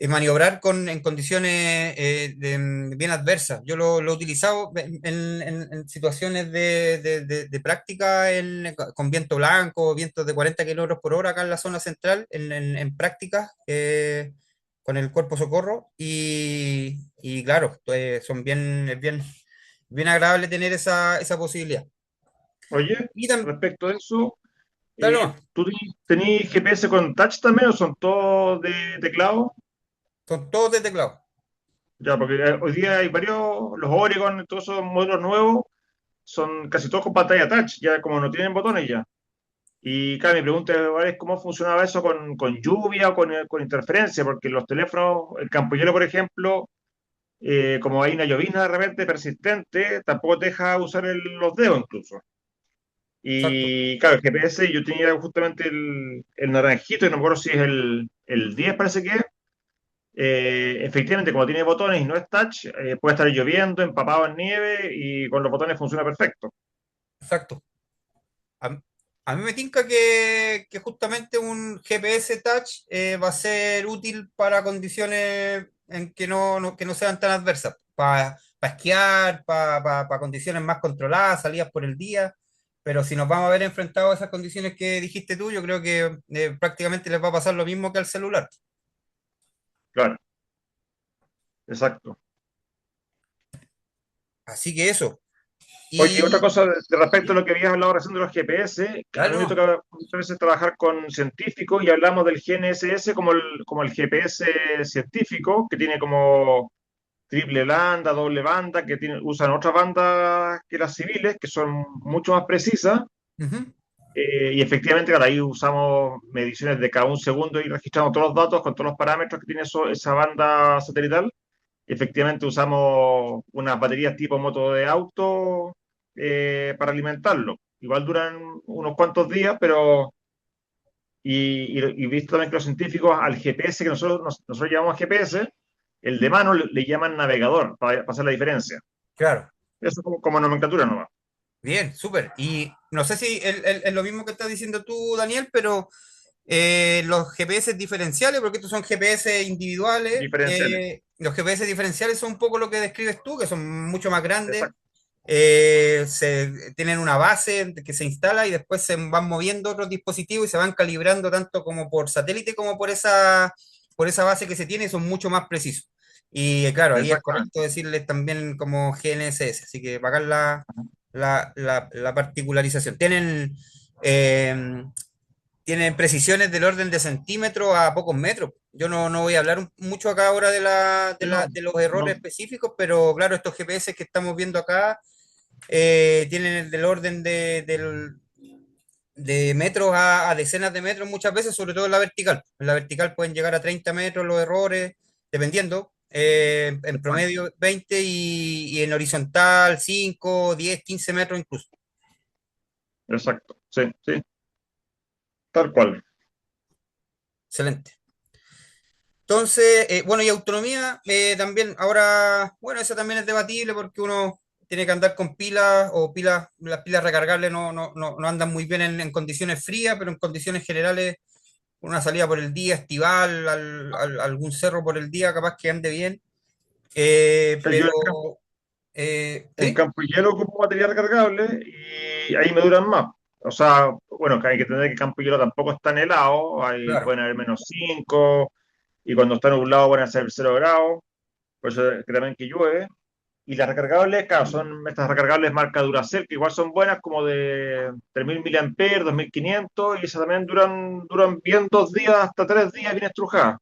maniobrar en condiciones bien adversas. Yo lo he utilizado en situaciones de práctica con viento blanco, vientos de 40 kilómetros por hora acá en la zona central, en prácticas con el cuerpo socorro. Y claro, es bien agradable tener esa posibilidad. Oye, Y también, respecto a eso, claro, ¿tú tenés GPS con touch también o son todos de teclado? son todos de teclado. Ya, porque hoy día hay varios, los Oregon, todos esos modelos nuevos, son casi todos con pantalla touch, ya como no tienen botones ya. Y claro, mi pregunta ahora es cómo funcionaba eso con lluvia o con interferencia, porque los teléfonos, el Campoyelo, por ejemplo, como hay una llovizna de repente persistente, tampoco te deja usar los dedos incluso. Exacto, Y claro, el GPS yo tenía justamente el naranjito, y no me acuerdo si es el 10 parece que es. Efectivamente, como tiene botones y no es touch, puede estar lloviendo, empapado en nieve y con los botones funciona perfecto. exacto. A, a mí me tinca que justamente un GPS Touch va a ser útil para condiciones en que no sean tan adversas, para esquiar, para condiciones más controladas, salidas por el día. Pero si nos vamos a ver enfrentados a esas condiciones que dijiste tú, yo creo que prácticamente les va a pasar lo mismo que al celular. Claro, exacto. Así que eso. Oye, otra Y, cosa de respecto a ¿sí? lo que habías hablado recién de los GPS, a Dale, mí me no. toca muchas veces trabajar con científicos y hablamos del GNSS como el GPS científico, que tiene como triple banda, doble banda, usan otras bandas que las civiles, que son mucho más precisas. Ujú. Y efectivamente, claro, ahí usamos mediciones de cada un segundo y registramos todos los datos con todos los parámetros que tiene esa banda satelital. Efectivamente, usamos unas baterías tipo moto de auto para alimentarlo. Igual duran unos cuantos días, pero y visto también que los científicos al GPS que nosotros llamamos GPS, el de mano le llaman navegador para hacer la diferencia. Claro. Eso como nomenclatura nomás. Bien, súper. Y no sé si es lo mismo que estás diciendo tú, Daniel, pero los GPS diferenciales, porque estos son GPS individuales, Diferenciales. los GPS diferenciales son un poco lo que describes tú, que son mucho más grandes, Exacto. tienen una base que se instala y después se van moviendo otros dispositivos y se van calibrando tanto como por satélite como por esa base que se tiene y son mucho más precisos. Y claro, ahí es correcto Exactamente. decirles también como GNSS, así que pagar la particularización. Eh, tienen precisiones del orden de centímetros a pocos metros. Yo no voy a hablar mucho acá ahora Sí, no, de los errores no, específicos, pero claro, estos GPS que estamos viendo acá tienen el del orden de metros a decenas de metros muchas veces, sobre todo en la vertical. En la vertical pueden llegar a 30 metros los errores, dependiendo. En bueno, promedio 20 y en horizontal 5 10 15 metros incluso. exacto. Sí, sí, tal cual. Excelente. Entonces, bueno, y autonomía también, ahora, bueno, eso también es debatible porque uno tiene que andar con pilas o pilas, las pilas recargables no andan muy bien en condiciones frías, pero en condiciones generales, una salida por el día, estival, algún cerro por el día, capaz que ande bien. Que yo Pero, en ¿sí? campo y hielo ocupo material recargable y ahí me duran más. O sea, bueno, que hay que tener que campo y hielo tampoco es tan helado, ahí Claro, pueden haber -5 y cuando está nublado pueden ser 0 grados, por eso es que también que llueve. Y las recargables, claro, son estas recargables marca Duracell, que igual son buenas, como de 3000 mAh, 2500, y esas también duran bien 2 días, hasta 3 días bien estrujadas.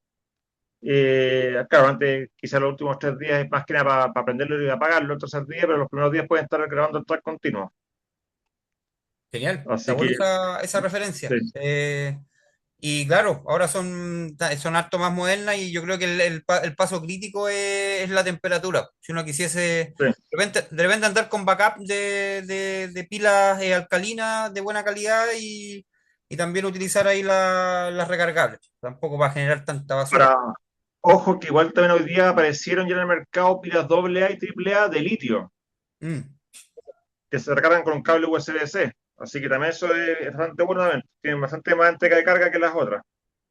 Claro, antes quizás los últimos 3 días es más que nada para prenderlo y apagarlo el tercer día, pero los primeros días pueden estar grabando el track continuo. genial, está Así buena que, esa referencia. sí, Y claro, ahora son harto más modernas y yo creo que el paso crítico es la temperatura. Si uno quisiese sí, de repente andar con backup de pilas alcalinas de buena calidad y también utilizar ahí las recargables. Tampoco va a generar tanta basura. para, ojo que igual también hoy día aparecieron ya en el mercado pilas AA y AAA de litio, Mm, que se recargan con un cable USB-C. Así que también eso es bastante bueno también. Tienen bastante más entrega de carga que las otras.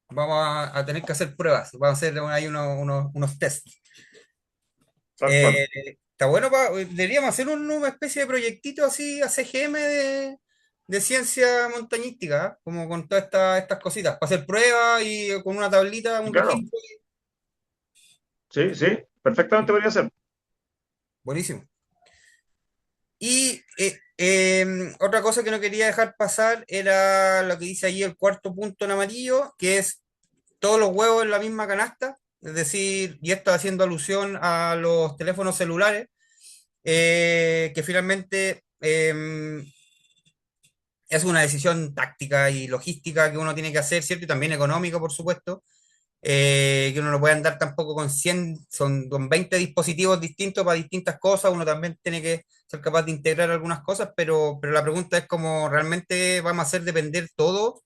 vamos a tener que hacer pruebas. Vamos a hacer ahí unos tests. Tal cual. Está bueno, deberíamos hacer una especie de proyectito así a CGM de ciencia montañística, ¿ah? Como con todas estas cositas, para hacer pruebas y con una tablita, Y un claro, registro. sí, sí, perfectamente podría ser. Buenísimo. Y otra cosa que no quería dejar pasar era lo que dice ahí el cuarto punto en amarillo, que es todos los huevos en la misma canasta, es decir, y esto haciendo alusión a los teléfonos celulares, que finalmente es una decisión táctica y logística que uno tiene que hacer, ¿cierto? Y también económica, por supuesto, que uno no puede andar tampoco con 100 con 20 dispositivos distintos para distintas cosas, uno también tiene que ser capaz de integrar algunas cosas, pero la pregunta es cómo realmente vamos a hacer depender todo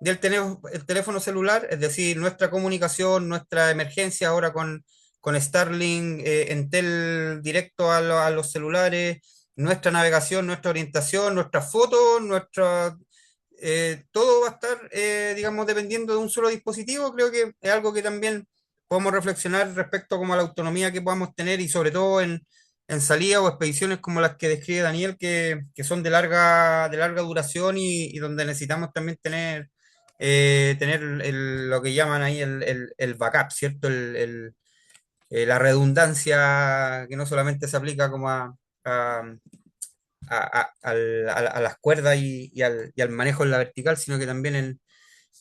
del el teléfono celular, es decir, nuestra comunicación, nuestra emergencia ahora con Starlink, Entel directo a los celulares, nuestra navegación, nuestra orientación, nuestras fotos, todo va a estar, digamos, dependiendo de un solo dispositivo. Creo que es algo que también podemos reflexionar respecto como a la autonomía que podamos tener y sobre todo en salidas o expediciones como las que describe Daniel, que son de larga duración y donde necesitamos también tener lo que llaman ahí el backup, ¿cierto? La redundancia que no solamente se aplica como a- a las cuerdas y al manejo en la vertical, sino que también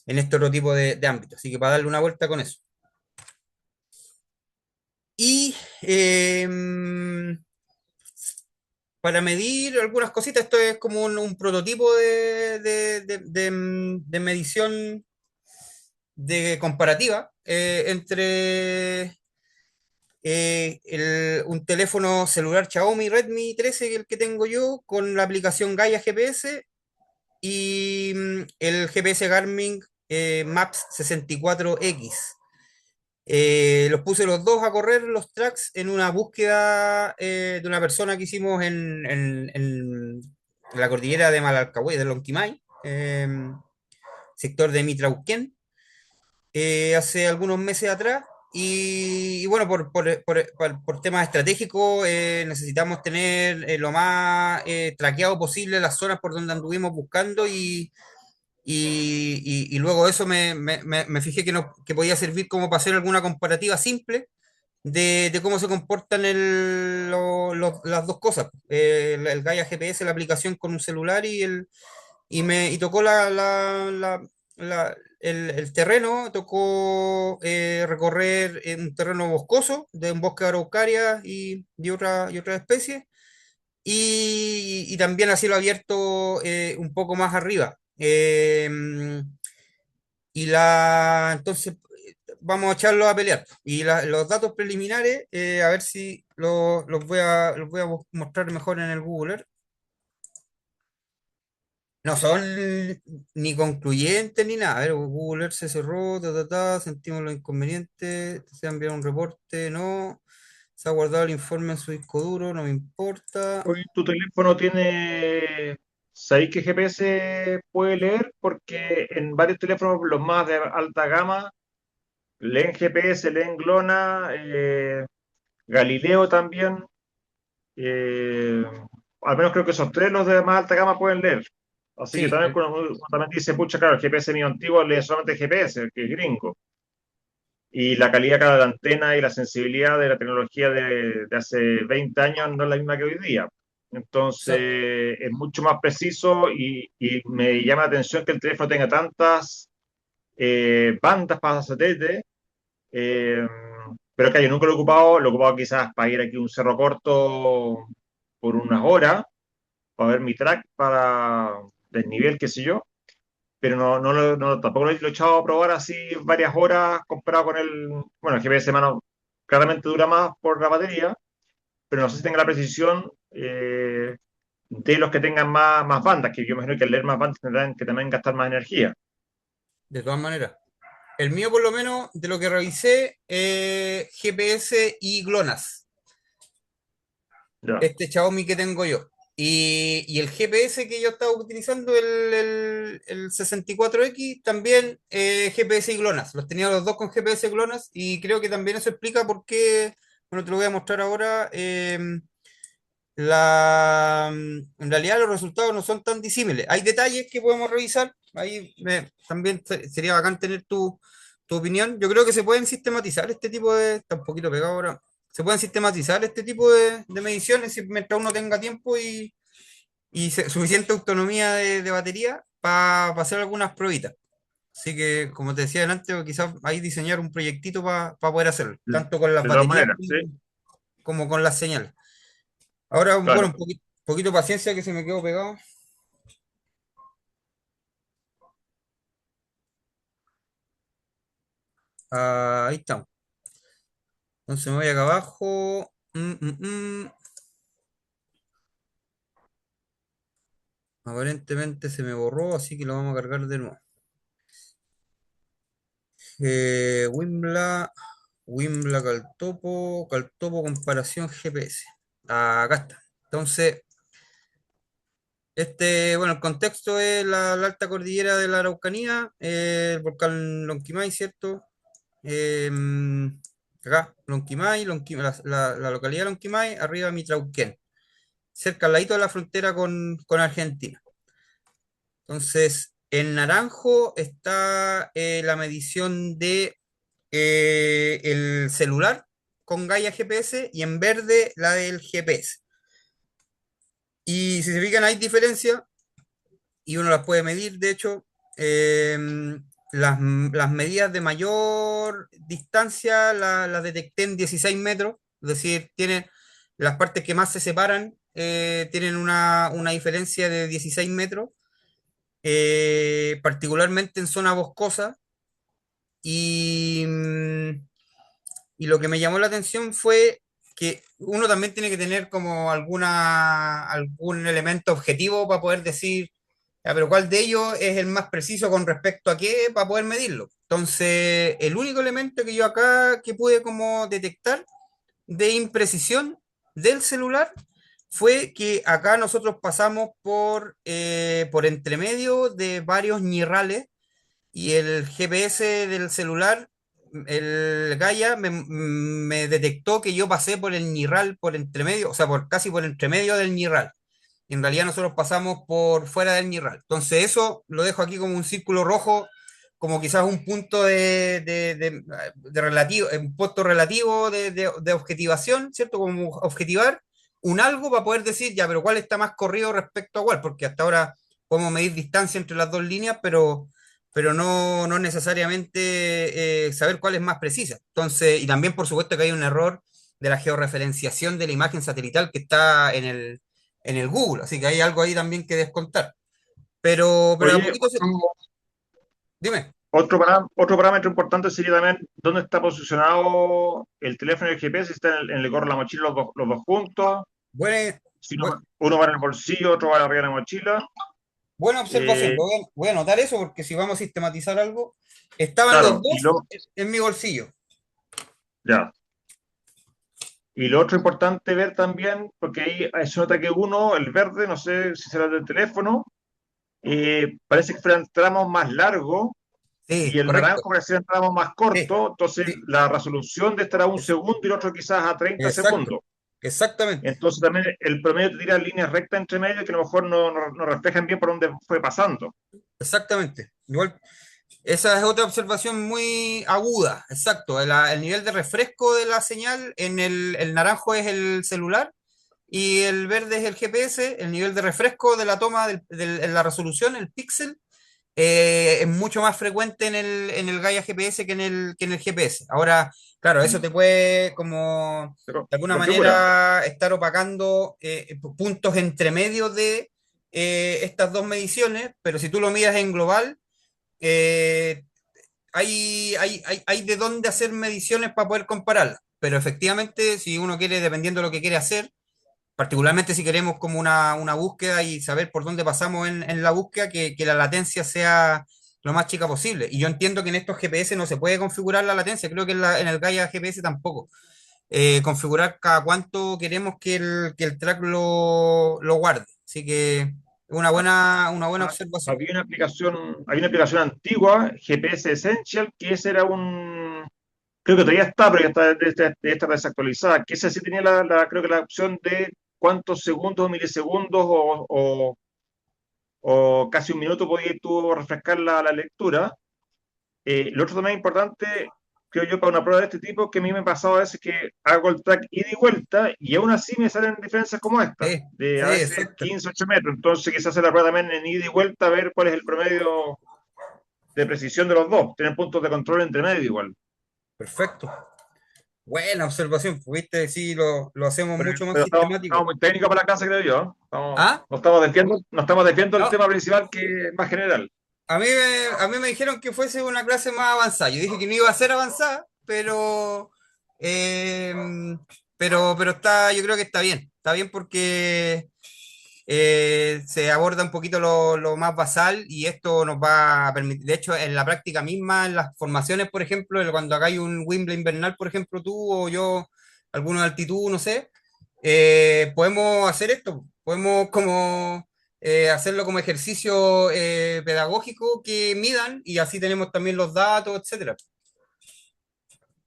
en este otro tipo de ámbitos. Así que para darle una vuelta con eso. Y para medir algunas cositas. Esto es como un prototipo de medición de comparativa entre un teléfono celular Xiaomi Redmi 13, el que tengo yo, con la aplicación Gaia GPS y el GPS Garmin Maps 64X. Los puse los dos a correr los tracks en una búsqueda de una persona que hicimos en la cordillera de Malalcahuay, de Lonquimay, sector de Mitrauquén, hace algunos meses atrás. Y bueno, por temas estratégicos, necesitamos tener lo más traqueado posible las zonas por donde anduvimos buscando y luego eso me fijé que, no, que podía servir como para hacer alguna comparativa simple de cómo se comportan las dos cosas. El Gaia GPS, la aplicación con un celular y tocó el terreno, tocó recorrer un terreno boscoso, de un bosque de araucaria y otra especie, y también a cielo abierto un poco más arriba. Entonces vamos a echarlo a pelear. Y los datos preliminares, a ver si los voy a mostrar mejor en el Google Earth. No son ni concluyentes ni nada. A ver, Google Earth se cerró, sentimos los inconvenientes, se ha enviado un reporte, no. Se ha guardado el informe en su disco duro, no me importa. Hoy tu teléfono tiene, ¿sabéis qué GPS puede leer? Porque en varios teléfonos, los más de alta gama, leen GPS, leen GLONASS, Galileo también. eh, Al menos creo que esos tres los de más alta gama pueden leer. Así que Sí, también cuando también dice, pucha, claro, el GPS mío antiguo lee solamente GPS, que es gringo. Y la calidad cada de la antena y la sensibilidad de la tecnología de hace 20 años no es la misma que hoy día. exacto. Entonces es mucho más preciso y me llama la atención que el teléfono tenga tantas bandas para satélite, eh, pero que yo nunca lo he ocupado quizás para ir aquí a un cerro corto por unas horas, para ver mi track, para desnivel, qué sé yo, pero tampoco lo he echado a probar así varias horas comparado con bueno, el GPS mano claramente dura más por la batería, pero no sé si tenga la precisión de los que tengan más bandas, que yo me imagino que al leer más bandas tendrán que también gastar más energía. De todas maneras. El mío, por lo menos, de lo que revisé, GPS y GLONASS, Ya. este Xiaomi que tengo yo. Y el GPS que yo estaba utilizando, el 64X, también GPS y GLONASS. Los tenía los dos con GPS y GLONASS y creo que también eso explica por qué, bueno, te lo voy a mostrar ahora. En realidad los resultados no son tan disímiles. Hay detalles que podemos revisar. Ahí también sería bacán tener tu opinión. Yo creo que se pueden sistematizar este tipo de... Está un poquito pegado ahora. Se pueden sistematizar este tipo de mediciones mientras uno tenga tiempo y suficiente autonomía de batería para hacer algunas pruebitas. Así que, como te decía antes, quizás ahí diseñar un proyectito para poder hacerlo, tanto con las De todas baterías maneras, sí, como con las señales. Ahora, bueno, claro. un poquito de paciencia que se me quedó pegado. Ah, ahí estamos. Entonces me voy acá abajo. Aparentemente se me borró, así que lo vamos a cargar de nuevo. Wimbla Caltopo comparación GPS. Acá está. Entonces, bueno, el contexto es la alta cordillera de la Araucanía, el volcán Lonquimay, ¿cierto? Eh, Acá, Lonquimay, la localidad de Lonquimay, arriba Mitrauquén, cerca al ladito de la frontera con Argentina. Entonces, en naranjo está la medición de el celular con Gaia GPS y en verde la del GPS. Y si se fijan, hay diferencia y uno las puede medir, de hecho, eh, las medidas de mayor distancia las detecté en 16 metros, es decir, tiene las partes que más se separan, tienen una diferencia de 16 metros, particularmente en zona boscosa. Y, y lo que me llamó la atención fue que uno también tiene que tener como algún elemento objetivo para poder decir, ya, pero ¿cuál de ellos es el más preciso con respecto a qué para poder medirlo? Entonces, el único elemento que yo acá que pude como detectar de imprecisión del celular fue que acá nosotros pasamos por entre medio de varios ñirrales y el GPS del celular, el Gaia, me detectó que yo pasé por el ñirral por entre medio, o sea, casi por entre medio del ñirral. Y en realidad nosotros pasamos por fuera del ñirral. Entonces eso lo dejo aquí como un círculo rojo, como quizás un punto de relativo, un punto relativo de objetivación, ¿cierto? Como objetivar un algo para poder decir, ya, pero cuál está más corrido respecto a cuál, porque hasta ahora podemos medir distancia entre las dos líneas, pero no necesariamente saber cuál es más precisa. Entonces, y también por supuesto que hay un error de la georreferenciación de la imagen satelital que está en el Google, así que hay algo ahí también que descontar. Pero a Oye, poquito dime. otro parámetro importante sería también dónde está posicionado el teléfono y el GPS, si está en el gorro de la mochila los dos juntos, Buena, si bu- uno va en el bolsillo, otro va arriba de la mochila. buena observación. Eh, Voy a anotar eso porque si vamos a sistematizar algo, estaban los claro, dos en mi bolsillo. ya. Y lo otro importante ver también, porque ahí se nota que uno, el verde, no sé si será del teléfono, parece que fueran tramos más largos y Sí, el correcto. naranjo parece que eran tramos más Sí, cortos, entonces sí, la resolución de estar a un es- segundo y el otro quizás a 30 exacto. segundos. Exactamente. Entonces también el promedio te tira líneas rectas entre medio que a lo mejor no reflejan bien por dónde fue pasando. Exactamente. Igual, esa es otra observación muy aguda, exacto. El nivel de refresco de la señal el naranjo es el celular y el verde es el GPS. El nivel de refresco de la toma en la resolución, el píxel, es mucho más frecuente en el Gaia GPS que en el GPS. Ahora, claro, eso te puede como Pero de alguna configura. manera estar opacando puntos entre medio de estas dos mediciones, pero si tú lo miras en global, eh, hay de dónde hacer mediciones para poder compararlas. Pero efectivamente, si uno quiere, dependiendo de lo que quiere hacer, particularmente si queremos como una búsqueda y saber por dónde pasamos en la búsqueda, que la latencia sea lo más chica posible. Y yo entiendo que en estos GPS no se puede configurar la latencia, creo que en el Gaia GPS tampoco. Configurar cada cuánto queremos que el track lo guarde. Así que una buena Ah, observación. había una aplicación antigua, GPS Essential, que ese era creo que todavía está, pero ya está, debe estar desactualizada, que ese sí tenía creo que la opción de cuántos segundos, milisegundos o casi un minuto podías tú refrescar la lectura. Lo otro también importante, creo yo, para una prueba de este tipo, que a mí me ha pasado a veces que hago el track ida y vuelta y aún así me salen diferencias como esta, Sí, de sí, a veces exacto. 15 8 metros. Entonces quizás hacer la prueba también en ida y vuelta, a ver cuál es el promedio de precisión de los dos. Tener puntos de control entre medio igual. Perfecto. Buena observación. Viste, sí, lo hacemos Pero, mucho más pero sistemático. estamos muy técnicos para la clase, creo yo. ¿Ah? No estamos desviando el No, tema principal que es más general. a mí me dijeron que fuese una clase más avanzada. Yo dije que no iba a ser avanzada, eh, pero yo creo que está bien. Está bien porque se aborda un poquito lo más basal y esto nos va a permitir, de hecho, en la práctica misma, en las formaciones, por ejemplo, cuando acá hay un Wimbledon invernal, por ejemplo, tú o yo, alguna altitud, no sé, podemos hacer esto, podemos como hacerlo como ejercicio pedagógico que midan y así tenemos también los datos, etcétera.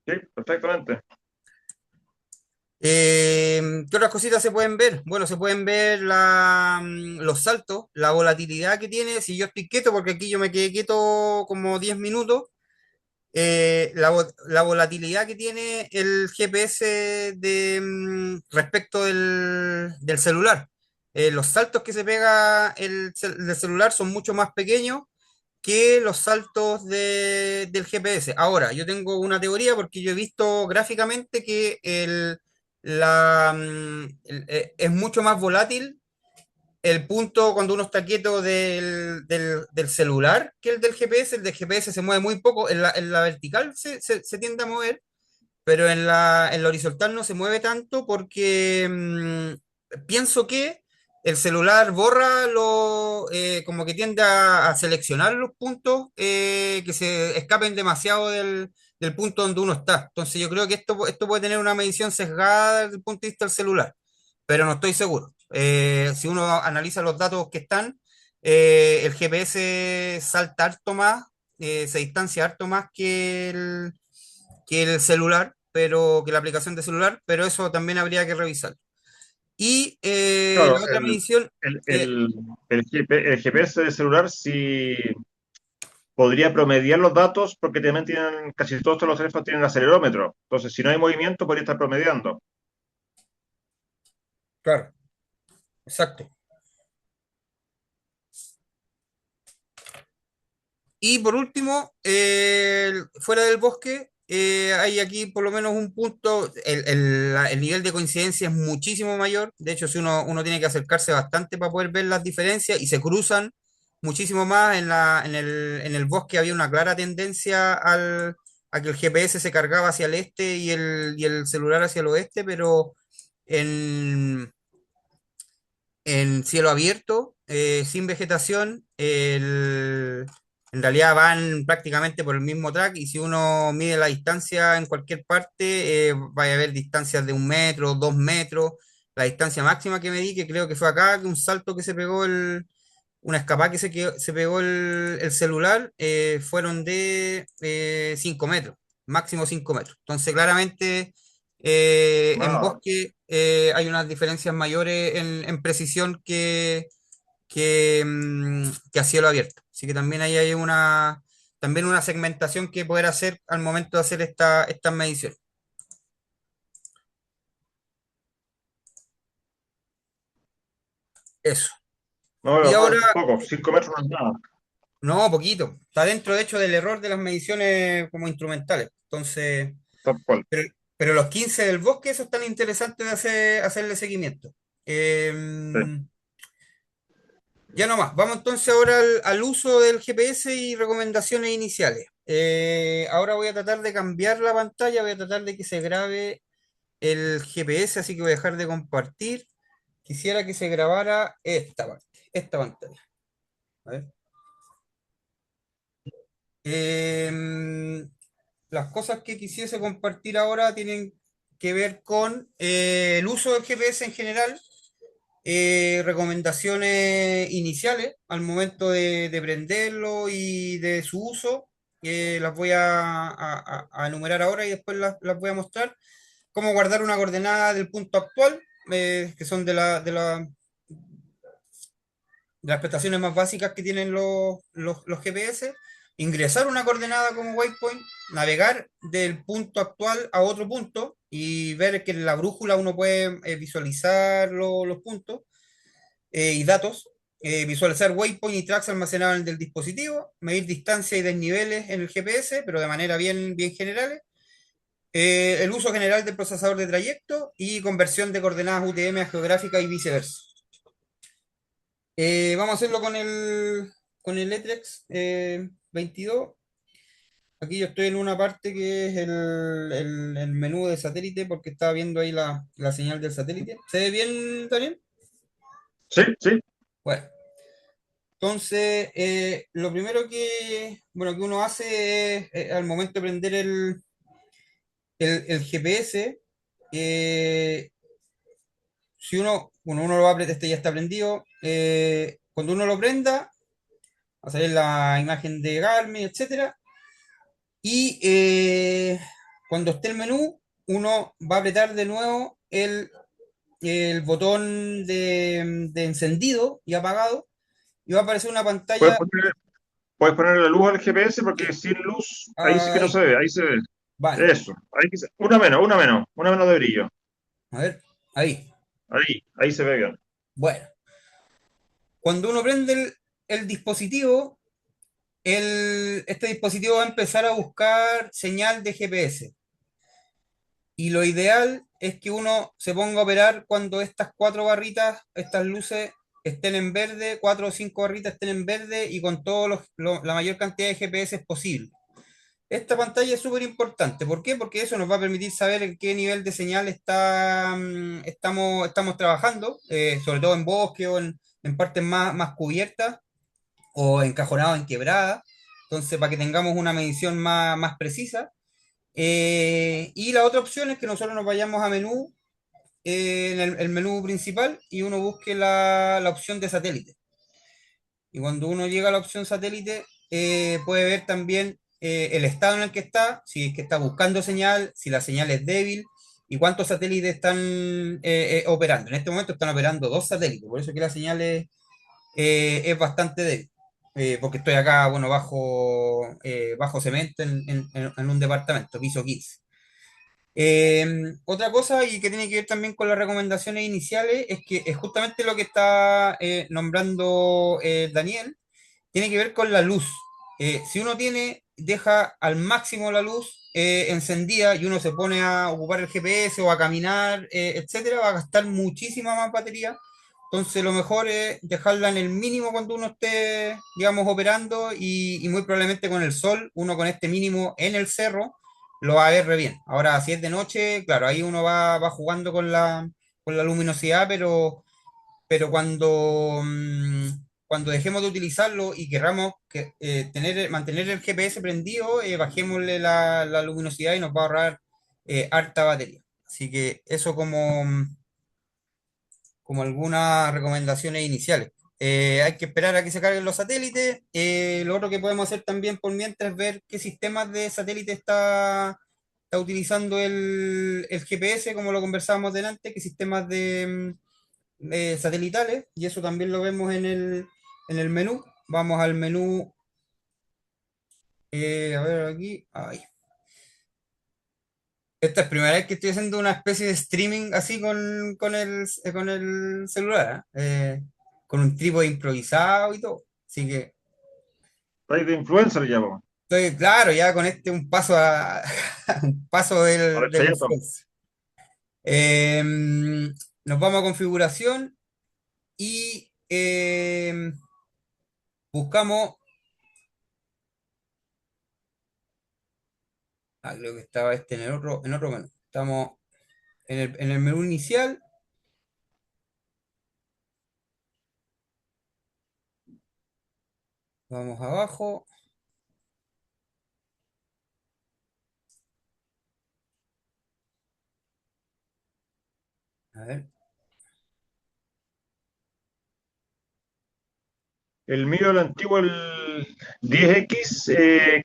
Sí, perfectamente. ¿Qué otras cositas se pueden ver? Bueno, se pueden ver los saltos, la volatilidad que tiene. Si yo estoy quieto, porque aquí yo me quedé quieto como 10 minutos, la volatilidad que tiene el GPS respecto del celular. Los saltos que se pega del celular son mucho más pequeños que los saltos del GPS. Ahora, yo tengo una teoría porque yo he visto gráficamente que es mucho más volátil el punto cuando uno está quieto del celular que el del GPS. El del GPS se mueve muy poco, en la vertical se tiende a mover, pero en la horizontal no se mueve tanto porque pienso que el celular borra como que tiende a seleccionar los puntos que se escapen demasiado del punto donde uno está. Entonces yo creo que esto puede tener una medición sesgada desde el punto de vista del celular, pero no estoy seguro. Si uno analiza los datos que están, el GPS salta harto más, se distancia harto más que el celular, pero que la aplicación de celular, pero eso también habría que revisar. Y Claro, la otra medición, el, eh, el, el GPS del celular sí podría promediar los datos porque también tienen, casi todos los teléfonos tienen acelerómetro. Entonces, si no hay movimiento, podría estar promediando. claro, exacto. Y por último, fuera del bosque, hay aquí por lo menos un punto, el nivel de coincidencia es muchísimo mayor. De hecho, si uno tiene que acercarse bastante para poder ver las diferencias y se cruzan muchísimo más. En el bosque había una clara tendencia a que el GPS se cargaba hacia el este y el celular hacia el oeste, pero en, en cielo abierto, sin vegetación, en realidad van prácticamente por el mismo track y si uno mide la distancia en cualquier parte, vaya a haber distancias de 1 metro, 2 metros. La distancia máxima que medí, que creo que fue acá, que un salto que se pegó una escapada que se pegó el celular, fueron de 5 metros, máximo 5 metros. Entonces, claramente, en Ah, bosque hay unas diferencias mayores en precisión que a cielo abierto. Así que también ahí hay también una segmentación que poder hacer al momento de hacer estas mediciones. Eso. Y no, ahora, poco, 5 metros no es nada. no, poquito. Está dentro, de hecho, del error de las mediciones como instrumentales. Entonces, Tal cual. Pero, pero los 15 del bosque, esos están interesantes de hacerle seguimiento. Sí. Ya nomás, vamos entonces ahora al uso del GPS y recomendaciones iniciales. Ahora voy a tratar de cambiar la pantalla, voy a tratar de que se grabe el GPS, así que voy a dejar de compartir. Quisiera que se grabara esta parte, esta pantalla. A ver. Em, las cosas que quisiese compartir ahora tienen que ver con el uso del GPS en general, recomendaciones iniciales al momento de prenderlo y de su uso. Las voy a enumerar ahora y después las voy a mostrar. Cómo guardar una coordenada del punto actual, que son de las prestaciones más básicas que tienen los GPS. Ingresar una coordenada como waypoint, navegar del punto actual a otro punto y ver que en la brújula uno puede visualizar los puntos y datos, visualizar waypoint y tracks almacenados en el dispositivo, medir distancia y desniveles en el GPS, pero de manera bien, bien general, el uso general del procesador de trayecto y conversión de coordenadas UTM a geográfica y viceversa. Vamos a hacerlo con el Etrex 22. Aquí yo estoy en una parte que es el menú de satélite porque estaba viendo ahí la señal del satélite. ¿Se ve bien, Daniel? Sí, sí. Bueno, entonces, lo primero bueno, que uno hace es, al momento de prender el GPS, eh, si uno lo abre, este ya está prendido, cuando uno lo prenda, va a salir la imagen de Garmin, etcétera, y cuando esté el menú, uno va a apretar de nuevo el botón de encendido y apagado, y va a aparecer una Puedes pantalla. poner, puedes poner la luz al GPS porque sin luz, ahí sí que no Ahí, se ve, ahí se ve. vale, Eso, una menos de brillo. a ver, ahí. Ahí se ve bien. Bueno, cuando uno prende el dispositivo, este dispositivo va a empezar a buscar señal de GPS Y lo ideal es que uno se ponga a operar cuando estas cuatro barritas, estas luces estén en verde, cuatro o cinco barritas estén en verde y con la mayor cantidad de GPS posible. Esta pantalla es súper importante. ¿Por qué? Porque eso nos va a permitir saber en qué nivel de señal estamos trabajando, sobre todo en bosque o en partes más cubiertas o encajonado en quebrada. Entonces, para que tengamos una medición más precisa. Y la otra opción es que nosotros nos vayamos a menú, en el menú principal, y uno busque la opción de satélite. Y cuando uno llega a la opción satélite, puede ver también el estado en el que está, si es que está buscando señal, si la señal es débil y cuántos satélites están operando. En este momento están operando dos satélites, por eso que la señal es bastante débil. Porque estoy acá, bueno, bajo cemento en un departamento, piso 15. Otra cosa y que tiene que ver también con las recomendaciones iniciales es que es justamente lo que está nombrando Daniel, tiene que ver con la luz. Si uno deja al máximo la luz encendida y uno se pone a ocupar el GPS o a caminar, etcétera, va a gastar muchísima más batería. Entonces, lo mejor es dejarla en el mínimo cuando uno esté, digamos, operando y muy probablemente con el sol, uno con este mínimo en el cerro, lo va a ver re bien. Ahora, si es de noche, claro, ahí uno va jugando con la luminosidad, pero cuando dejemos de utilizarlo y querramos mantener el GPS prendido, bajémosle la luminosidad y nos va a ahorrar harta batería. Así que eso como algunas recomendaciones iniciales. Hay que esperar a que se carguen los satélites. Lo otro que podemos hacer también por mientras es ver qué sistemas de satélite está utilizando el GPS, como lo conversábamos delante, qué sistemas satelitales, y eso también lo vemos en el menú. Vamos al menú, a ver aquí. Ay. Esta es la primera vez que estoy haciendo una especie de streaming así con el celular, con un trípode improvisado y todo. Así que Estáis de influencer ya, po. estoy, claro, ya con un paso un paso Ahora del chayato. influencer. Eh, Nos vamos a configuración y buscamos. Creo que estaba en otro menú. Estamos en el menú inicial, vamos abajo, a ver, El mío, el antiguo, el 10X,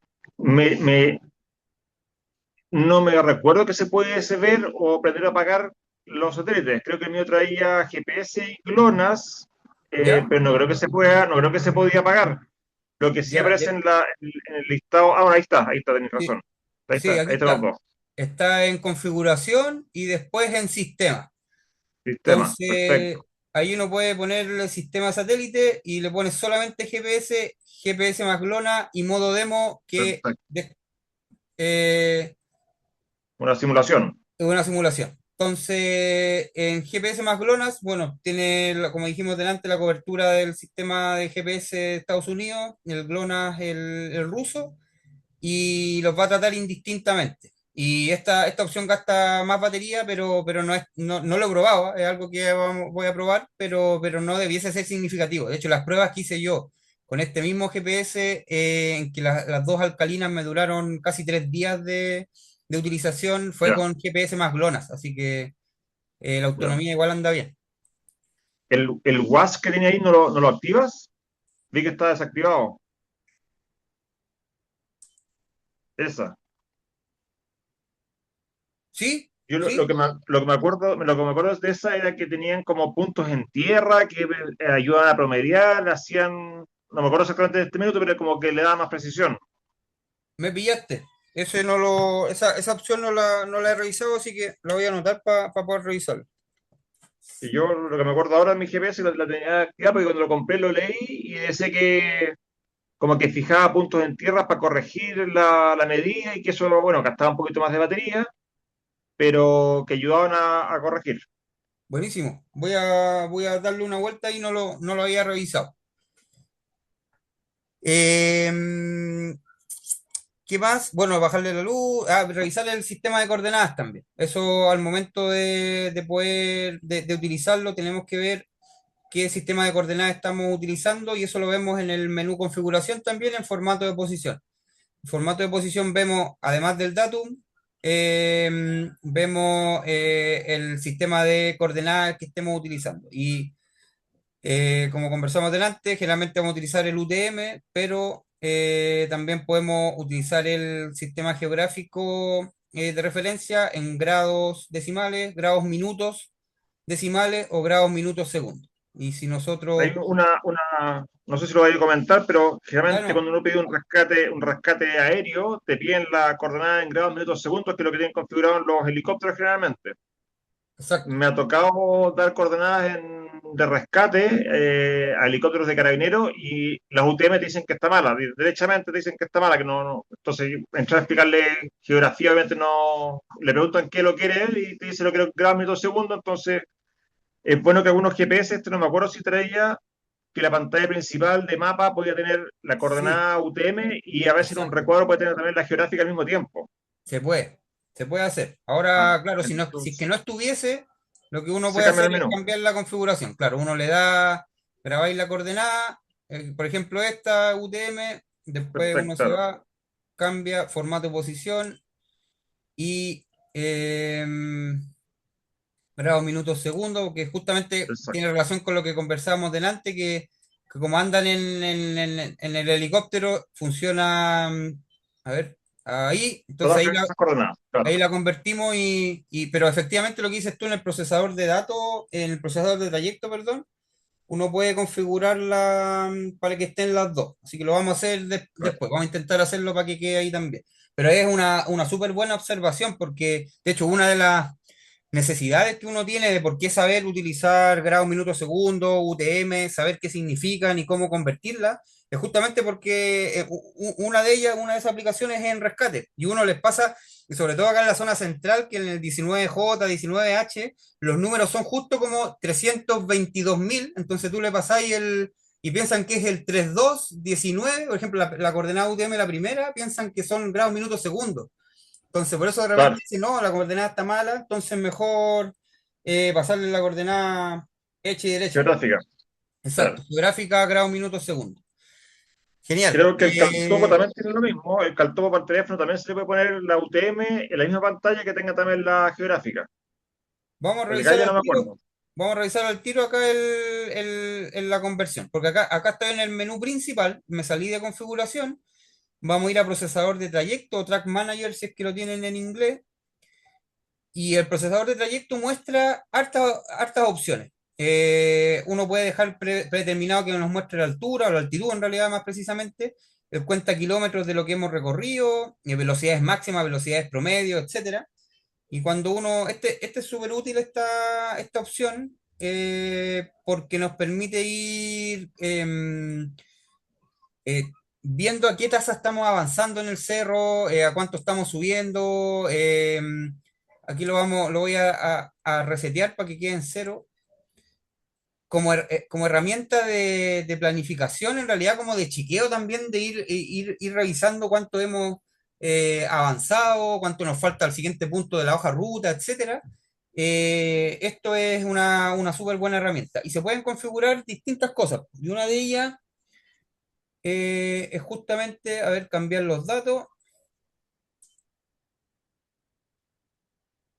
no me recuerdo que se pudiese ver o aprender a apagar los satélites. Creo que el mío traía GPS y GLONASS, ¿ya? pero no creo que se pueda, no creo que se podía apagar. Lo que sí Ya, aparece en el listado. Ah, bueno, ahí está, tenéis sí, razón. sí, aquí Ahí están los está. dos. Está en configuración y después en sistema. Sistema, Entonces, perfecto, ahí uno puede poner el sistema satélite y le pones solamente GPS, GPS más GLONASS y modo demo perfecto. eh, Una simulación. es una simulación. Entonces, en GPS más GLONASS, bueno, tiene, como dijimos delante, la cobertura del sistema de GPS de Estados Unidos, el GLONASS el ruso, y los va a tratar indistintamente. Y esta opción gasta más batería, pero no lo he probado, es algo que voy a probar, pero no debiese ser significativo. De hecho, las pruebas que hice yo con este mismo GPS, en que las dos alcalinas me duraron casi 3 días de utilización, fue Ya, con GPS más GLONASS, así que la ya. autonomía igual anda bien. El WASP que tenía ahí, ¿no lo activas? Vi que está desactivado. Esa. ¿Sí? Yo lo ¿Sí? que lo que me acuerdo de esa era que tenían como puntos en tierra que ayudaban a promediar, hacían, no me acuerdo exactamente de este minuto, pero como que le daba más precisión. Me pillaste. Esa opción no la he revisado, así que la voy a anotar para poder revisarla. Y yo lo que me acuerdo ahora en mi GPS la tenía activada porque cuando lo compré lo leí y decía que como que fijaba puntos en tierra para corregir la medida y que eso, bueno, gastaba un poquito más de batería, pero que ayudaban a corregir. Buenísimo. Voy a darle una vuelta y no lo había revisado. Em, ¿Qué más? Bueno, bajarle la luz, revisar el sistema de coordenadas también. Eso al momento de poder, de utilizarlo, tenemos que ver qué sistema de coordenadas estamos utilizando y eso lo vemos en el menú configuración también en formato de posición. En formato de posición vemos, además del datum, vemos el sistema de coordenadas que estemos utilizando. Y como conversamos delante, generalmente vamos a utilizar el UTM, pero también podemos utilizar el sistema geográfico de referencia en grados decimales, grados minutos decimales o grados minutos segundos. Y si Hay nosotros, no sé si lo vais a comentar, pero ah, generalmente no, cuando uno pide un rescate aéreo, te piden la coordenada en grados, minutos, segundos, que es lo que tienen configurado en los helicópteros generalmente. exacto, Me ha tocado dar coordenadas de rescate a helicópteros de carabineros y las UTM te dicen que está mala, derechamente te dicen que está mala, que no. Entonces, entrar a explicarle geografía, obviamente no. Le preguntan qué lo quiere él y te dice lo quiero en grados, minutos, segundos. Entonces, es bueno que algunos GPS, no me acuerdo si traía, que la pantalla principal de mapa podía tener la sí, coordenada UTM y a veces en un exacto. recuadro puede tener también la geográfica al mismo tiempo. Se puede, se puede hacer. Ah, Ahora, claro, si es que entonces, no estuviese, lo que uno se puede cambia hacer el es menú. cambiar la configuración. Claro, uno le da, grabáis la coordenada, por ejemplo, esta UTM, después Perfecto, uno se claro. va, cambia formato de posición y grado minutos segundos, que justamente tiene Exacto. relación con lo que conversábamos delante, que como andan en el helicóptero, funciona, a ver, ahí, entonces Todas esas coordenadas, claro. ahí la convertimos pero efectivamente lo que dices tú en el procesador de datos, en el procesador de trayecto, perdón, uno puede configurarla para que estén las dos. Así que lo vamos a hacer Claro. después, vamos a intentar hacerlo para que quede ahí también. Pero es una súper buena observación porque, de hecho, una de las necesidades que uno tiene de por qué saber utilizar grados, minutos, segundos, UTM, saber qué significan y cómo convertirla, es justamente porque una de ellas, una de esas aplicaciones es en rescate. Y uno les pasa, y sobre todo acá en la zona central, que en el 19J, 19H, los números son justo como 322.000, entonces tú le pasáis y piensan que es el 3219, por ejemplo, la coordenada UTM, la primera, piensan que son grados, minutos, segundos. Entonces, por eso de repente Claro. dicen, no, la coordenada está mala, entonces mejor pasarle la coordenada hecha y derecha. Geográfica, claro. Exacto, geográfica, grado, minutos, segundo. Genial. Creo que el Caltopo también tiene lo mismo. El Caltopo para el teléfono también se le puede poner la UTM en la misma pantalla que tenga también la geográfica. Vamos a El revisar Gaia al no me tiro, acuerdo. vamos a revisar al tiro acá en la conversión, porque acá estoy en el menú principal, me salí de configuración, vamos a ir a procesador de trayecto o track manager si es que lo tienen en inglés. Y el procesador de trayecto muestra hartas opciones. Uno puede dejar predeterminado que nos muestre la altura o la altitud, en realidad más precisamente, cuenta kilómetros de lo que hemos recorrido, velocidades máximas, velocidades promedio, etcétera. Y cuando este es súper útil esta opción, porque nos permite ir viendo a qué tasa estamos avanzando en el cerro, a cuánto estamos subiendo. Aquí lo voy a resetear para que quede en cero. Como herramienta de planificación, en realidad como de chequeo también, de ir revisando cuánto hemos avanzado, cuánto nos falta al siguiente punto de la hoja ruta, etcétera. Esto es una súper buena herramienta y se pueden configurar distintas cosas. Y una de ellas es justamente, a ver, cambiar los datos.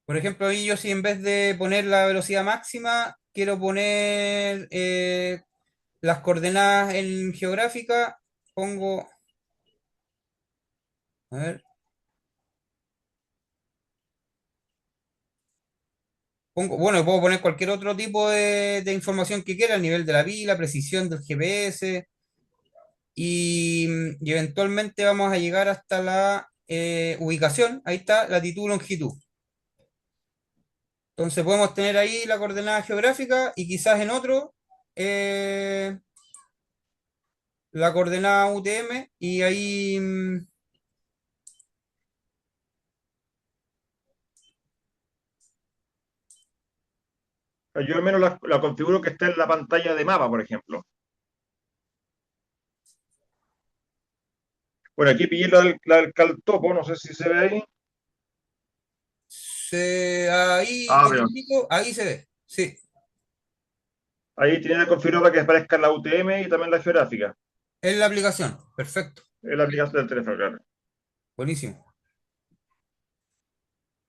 Por ejemplo, ahí yo si en vez de poner la velocidad máxima, quiero poner las coordenadas en geográfica, pongo, a ver, bueno, puedo poner cualquier otro tipo de información que quiera, el nivel de la pila, precisión del GPS, y eventualmente vamos a llegar hasta la ubicación, ahí está, latitud, longitud. Entonces podemos tener ahí la coordenada geográfica y quizás en otro eh, la coordenada UTM y ahí, Yo al menos la configuro que esté en la pantalla de mapa, por ejemplo. Bueno, aquí pillé la del caltopo, no sé si se ve ahí. Ahí Ah, con pero el pico, ahí se ve. Sí, ahí tiene configurado para que aparezca la UTM y también la geográfica. es la aplicación. Perfecto. Es la aplicación del teléfono, claro. Buenísimo.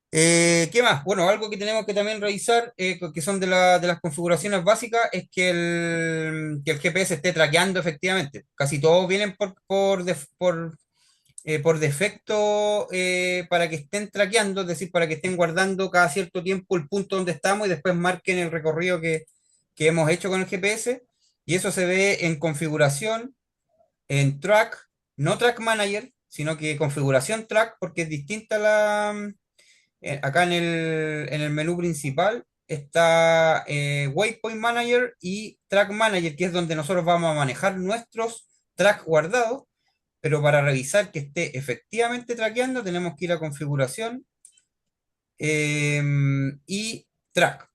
¿Qué más? Bueno, algo que tenemos que también revisar, que son de las configuraciones básicas, es que el GPS esté traqueando efectivamente. Casi todos vienen por defecto para que estén traqueando, es decir, para que estén guardando cada cierto tiempo el punto donde estamos y después marquen el recorrido que hemos hecho con el GPS. Y eso se ve en configuración, en track, no track manager, sino que configuración track, porque es distinta acá en el menú principal está Waypoint Manager y Track Manager, que es donde nosotros vamos a manejar nuestros tracks guardados, pero para revisar que esté efectivamente traqueando tenemos que ir a configuración eh, y track.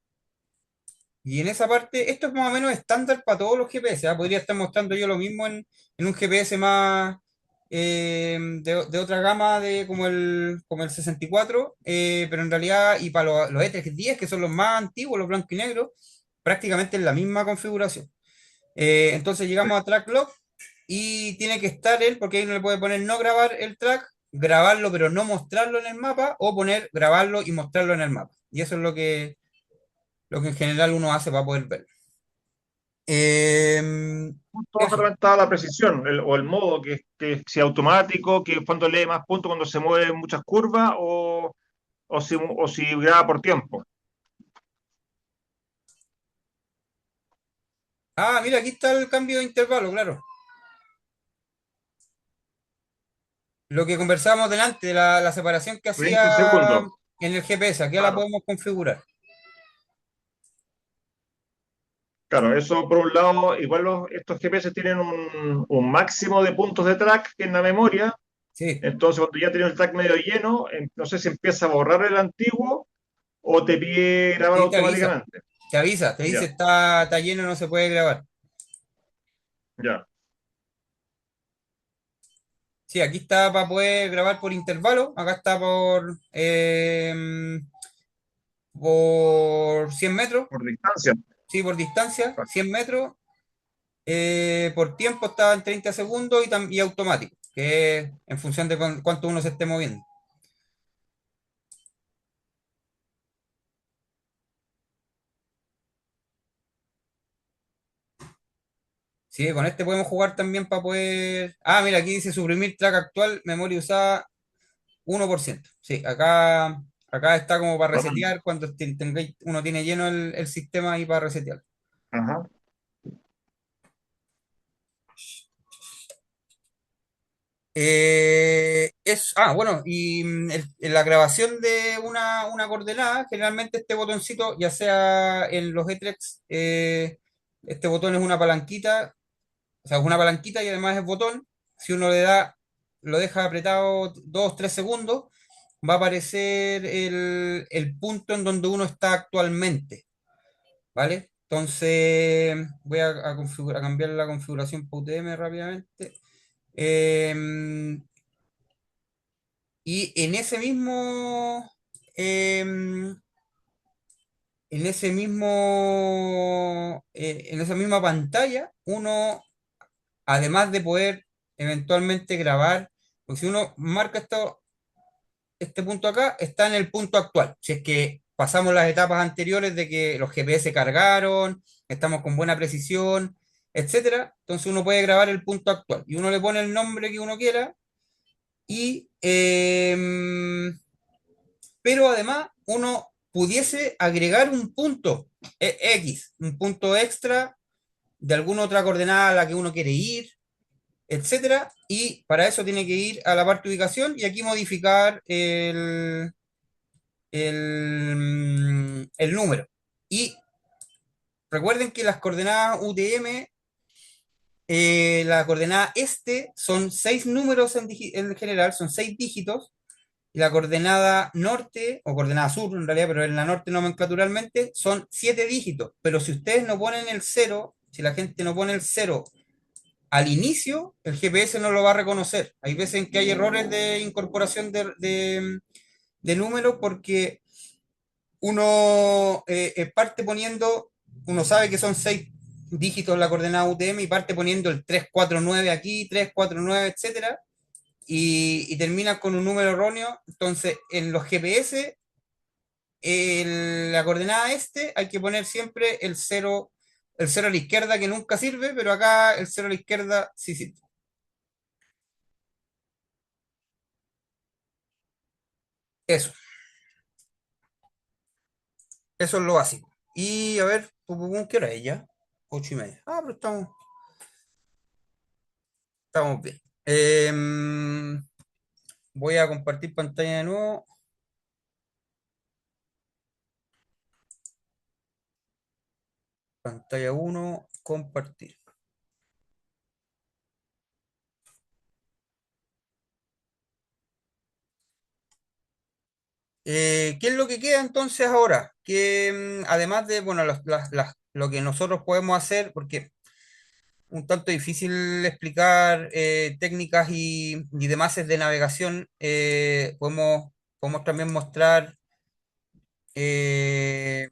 Y en esa parte, esto es más o menos estándar para todos los GPS, ¿ah? Podría estar mostrando yo lo mismo en un GPS más de otra gama de como el 64, pero en realidad, y para los E310, que son los más antiguos, los blancos y negros, prácticamente es la misma configuración. Entonces llegamos a track log y tiene que estar él, porque ahí uno le puede poner no grabar el track, grabarlo pero no mostrarlo en el mapa, o poner grabarlo y mostrarlo en el mapa. Y eso es lo que en general uno hace para poder verlo. Justo abajo Eso. también está la precisión, o el modo, que si automático, que cuando lee más puntos cuando se mueve muchas curvas, o si graba por tiempo. Ah, mira, aquí está el cambio de intervalo, claro. Lo que conversábamos delante, de la separación que 20 hacía segundos. en el GPS, aquí ya la Claro, podemos configurar. claro, eso por un lado, igual estos GPS tienen un máximo de puntos de track en la memoria. Sí, Entonces, cuando ya tienes el track medio lleno, no sé si empieza a borrar el antiguo o te pide grabar sí, te avisa. automáticamente. Te avisa, te dice Ya, está lleno, no se puede grabar. ya. Sí, aquí está para poder grabar por intervalo. Acá está por 100 metros. Por distancia. Sí, por distancia, 100 metros. Por tiempo está en 30 segundos y automático, que es en función de cuánto uno se esté moviendo. Sí, con este podemos jugar también para poder. Ah, mira, aquí dice suprimir track actual, memoria usada 1%. Sí, acá está como para Ah, resetear cuando uno tiene lleno el sistema ahí para resetear. ajá. Bueno, y en la grabación de una coordenada, generalmente este botoncito, ya sea en los E3, este botón es una palanquita, o sea, es una palanquita y además es botón. Si uno le da, lo deja apretado 2, 3 segundos, va a aparecer el punto en donde uno está actualmente, ¿vale? Entonces, voy a cambiar la configuración para UTM rápidamente. Em, y em, en esa misma pantalla, uno, además de poder eventualmente grabar, porque si uno marca este punto acá, está en el punto actual. Si es que pasamos las etapas anteriores de que los GPS cargaron, estamos con buena precisión, etcétera, entonces uno puede grabar el punto actual y uno le pone el nombre que uno quiera y pero además uno pudiese agregar un punto X, un punto extra de alguna otra coordenada a la que uno quiere ir, etcétera, y para eso tiene que ir a la parte de ubicación y aquí modificar el número. Y recuerden que las coordenadas UTM, la coordenada este son 6 números en general, son 6 dígitos, y la coordenada norte, o coordenada sur en realidad, pero en la norte nomenclaturalmente, son 7 dígitos. Pero si ustedes no ponen el cero, si la gente no pone el cero al inicio, el GPS no lo va a reconocer. Hay veces en que hay errores de incorporación de números porque uno parte poniendo, uno sabe que son 6 dígitos la coordenada UTM y parte poniendo el 349 aquí, 349, etcétera, y termina con un número erróneo. Entonces, en los GPS, la coordenada este hay que poner siempre el cero a la izquierda que nunca sirve, pero acá el cero a la izquierda sí sirve. Eso, eso es lo básico. Y a ver, ¿qué hora es ya? 8:30. Ah, pero estamos bien. Voy a compartir pantalla de nuevo. Pantalla uno, compartir. ¿Qué es lo que queda entonces ahora? Que además de, bueno, lo que nosotros podemos hacer, porque un tanto difícil explicar técnicas y demás de navegación, podemos también mostrar, eh,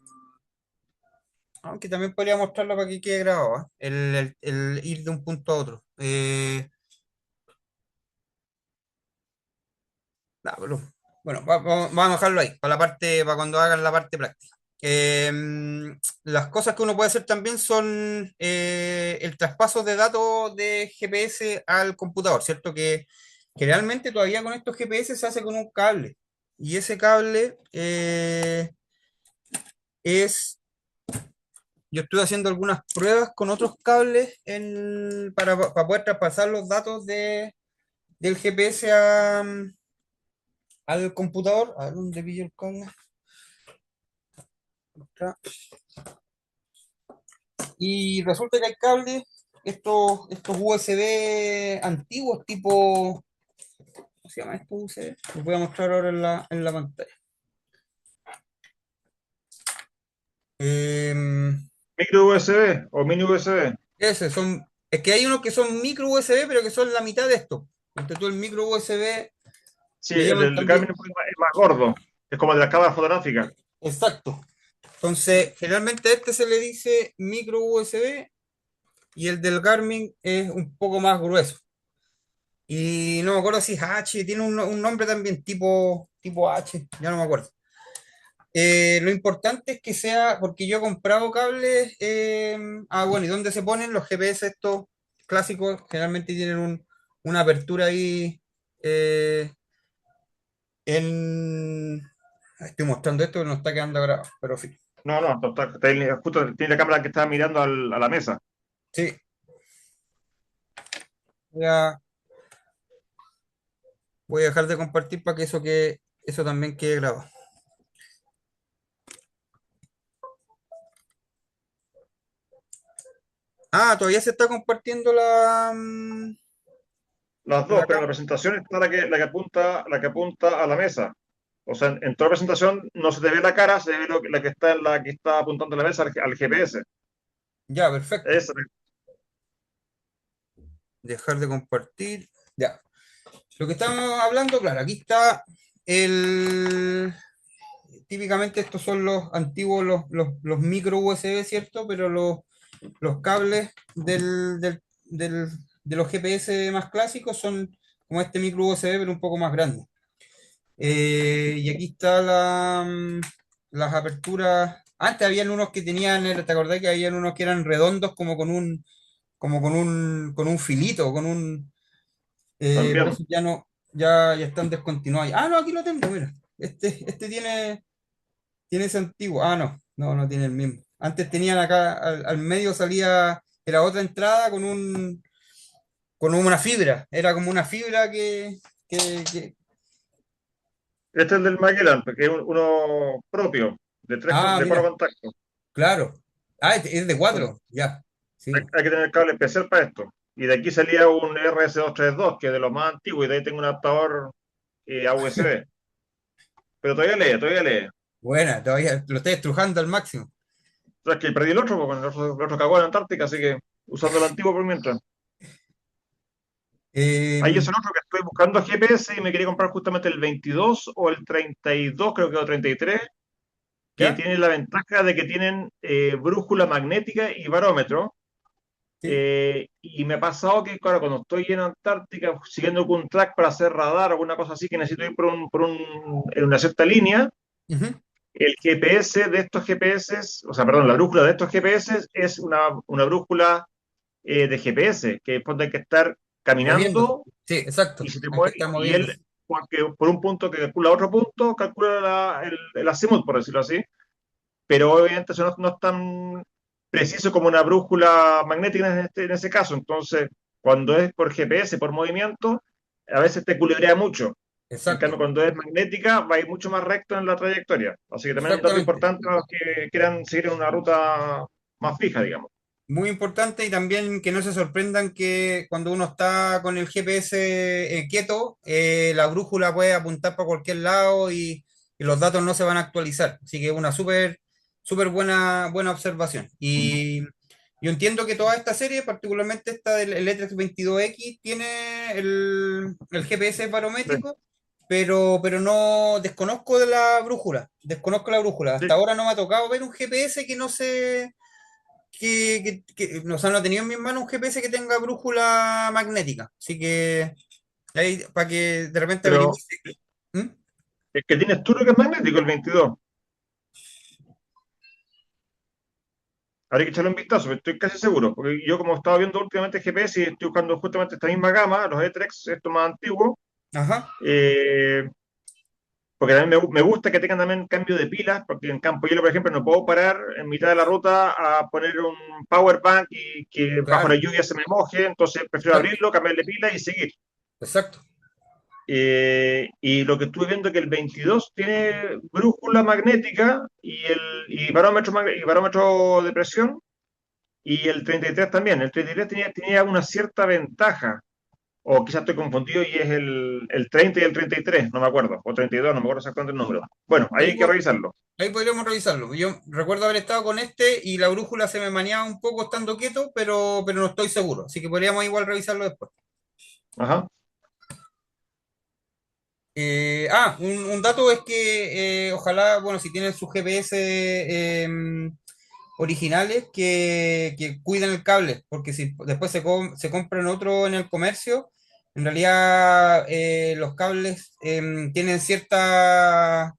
aunque también podría mostrarlo para que quede grabado, ¿ah? El ir de un punto a otro. No, pero, bueno, vamos a dejarlo ahí, para la parte, para cuando hagan la parte práctica. Eh, las cosas que uno puede hacer también son el traspaso de datos de GPS al computador, ¿cierto? Que generalmente todavía con estos GPS se hace con un cable. Y ese cable es, yo estuve haciendo algunas pruebas con otros cables para poder traspasar los datos del GPS al computador. A ver dónde pillo el cable. Acá. Y resulta que hay cables, estos USB antiguos, tipo, ¿cómo se llama esto USB? Los voy a mostrar ahora en la pantalla. Em, ¿Micro USB o mini USB? es que hay unos que son micro USB, pero que son la mitad de esto. Entre todo el micro USB Sí, le el llaman del Garmin también. es más gordo. Es como el de las cámaras fotográficas. Exacto. Entonces, generalmente a este se le dice micro USB y el del Garmin es un poco más grueso. Y no me acuerdo si es H, tiene un nombre también tipo H, ya no me acuerdo. Lo importante es que sea, porque yo he comprado cables, bueno, ¿y dónde se ponen los GPS estos clásicos? Generalmente tienen una apertura ahí eh, en... Estoy mostrando esto que no está quedando grabado, pero sí. No, no, justo tiene la cámara que está mirando a la mesa. Sí, voy a, voy a dejar de compartir para que eso también quede grabado. Ah, todavía se está compartiendo Las dos, la pero en la cámara. presentación está la que apunta a la mesa. O sea, en toda la presentación no se te ve la cara, se ve la que está la que está apuntando a la mesa al GPS. Ya, perfecto. Esa, Dejar de compartir. Ya. Lo que estamos hablando, claro, aquí está el... Típicamente estos son los antiguos, los micro USB, ¿cierto? Pero los cables de los GPS más clásicos son como este micro USB, pero un poco más grande. Y aquí está las aperturas. Antes habían unos que tenían, ¿te acordás que habían unos que eran redondos como con un filito, pero también. esos ya no, ya están descontinuados. Ah, no, aquí lo tengo, mira. Este tiene ese antiguo. Ah, no, no tiene el mismo. Antes tenían acá, al medio salía, era otra entrada con una fibra. Era como una fibra que- Este es el del Magellan, porque es uno propio, de Ah, de cuatro mira, contactos. claro. Ah, es de Bueno, cuatro, ya. hay, Sí. hay que tener cable especial para esto. Y de aquí salía un RS232, que es de los más antiguos, y de ahí tengo un adaptador a USB. pero todavía lee, todavía lee. Buena, todavía lo estoy estrujando al máximo. O sea, es que perdí el otro, porque el otro cagó en la Antártica, así que usando el antiguo por mientras. Ahí es Eh, el otro que estoy buscando GPS y me quería comprar justamente el 22 o el 32, creo que o 33, que ¿Ya? tiene la ventaja de que tienen brújula magnética y barómetro. Sí. Y me ha pasado que, claro, cuando estoy en Antártica siguiendo con un track para hacer radar o alguna cosa así, que necesito ir en una cierta línea, Ujú. el GPS de estos GPS, o sea, perdón, la brújula de estos GPS es una brújula de GPS, que después hay que estar Moviéndose. caminando Sí, exacto. y si te Hay que mueves, estar y él, moviéndose. porque por un punto que calcula otro punto, calcula el azimut, por decirlo así, pero obviamente eso no es tan preciso como una brújula magnética en ese caso. Entonces, cuando es por GPS, por movimiento, a veces te culebrea mucho. En cambio, Exacto. cuando es magnética, va a ir mucho más recto en la trayectoria. Así que también es un dato Exactamente. importante para los que quieran seguir en una ruta más fija, digamos. Muy importante y también que no se sorprendan que cuando uno está con el GPS quieto, la brújula puede apuntar para cualquier lado y los datos no se van a actualizar. Así que una súper buena observación. Y yo entiendo que toda esta serie, particularmente esta del el E-Trex 22X, tiene el GPS Sí, barométrico, pero no desconozco de la brújula. Desconozco la brújula. sí, Hasta ahora no me ha tocado ver un GPS que no se o sea, no he tenido en mis manos un GPS que tenga brújula magnética. Así que ahí, para que de repente pero averigüe. ¿Mm? es que tienes tú lo que es magnético, el 22. Habría que echarle un vistazo, pero estoy casi seguro, porque yo como estaba viendo últimamente GPS y estoy buscando justamente esta misma gama, los E-Trex, estos más antiguos, Ajá, eh, porque también me gusta que tengan también cambio de pilas, porque en Campo Hielo, por ejemplo, no puedo parar en mitad de la ruta a poner un power bank y que bajo la claro, lluvia se me moje, entonces prefiero exacto, abrirlo, cambiarle pila y seguir. exacto. Y lo que estuve viendo es que el 22 tiene brújula magnética y barómetro de presión, y el 33 también. El 33 tenía una cierta ventaja, o quizás estoy confundido y es el 30 y el 33, no me acuerdo, o 32, no me acuerdo exactamente el número. Bueno, ahí Ahí, hay que revisarlo. ahí podríamos revisarlo. Yo recuerdo haber estado con este y la brújula se me maneaba un poco estando quieto, pero no estoy seguro. Así que podríamos igual revisarlo después. Ajá. Un dato es que ojalá, bueno, si tienen sus GPS originales que cuiden el cable, porque si después se compran otro en el comercio, en realidad los cables tienen cierta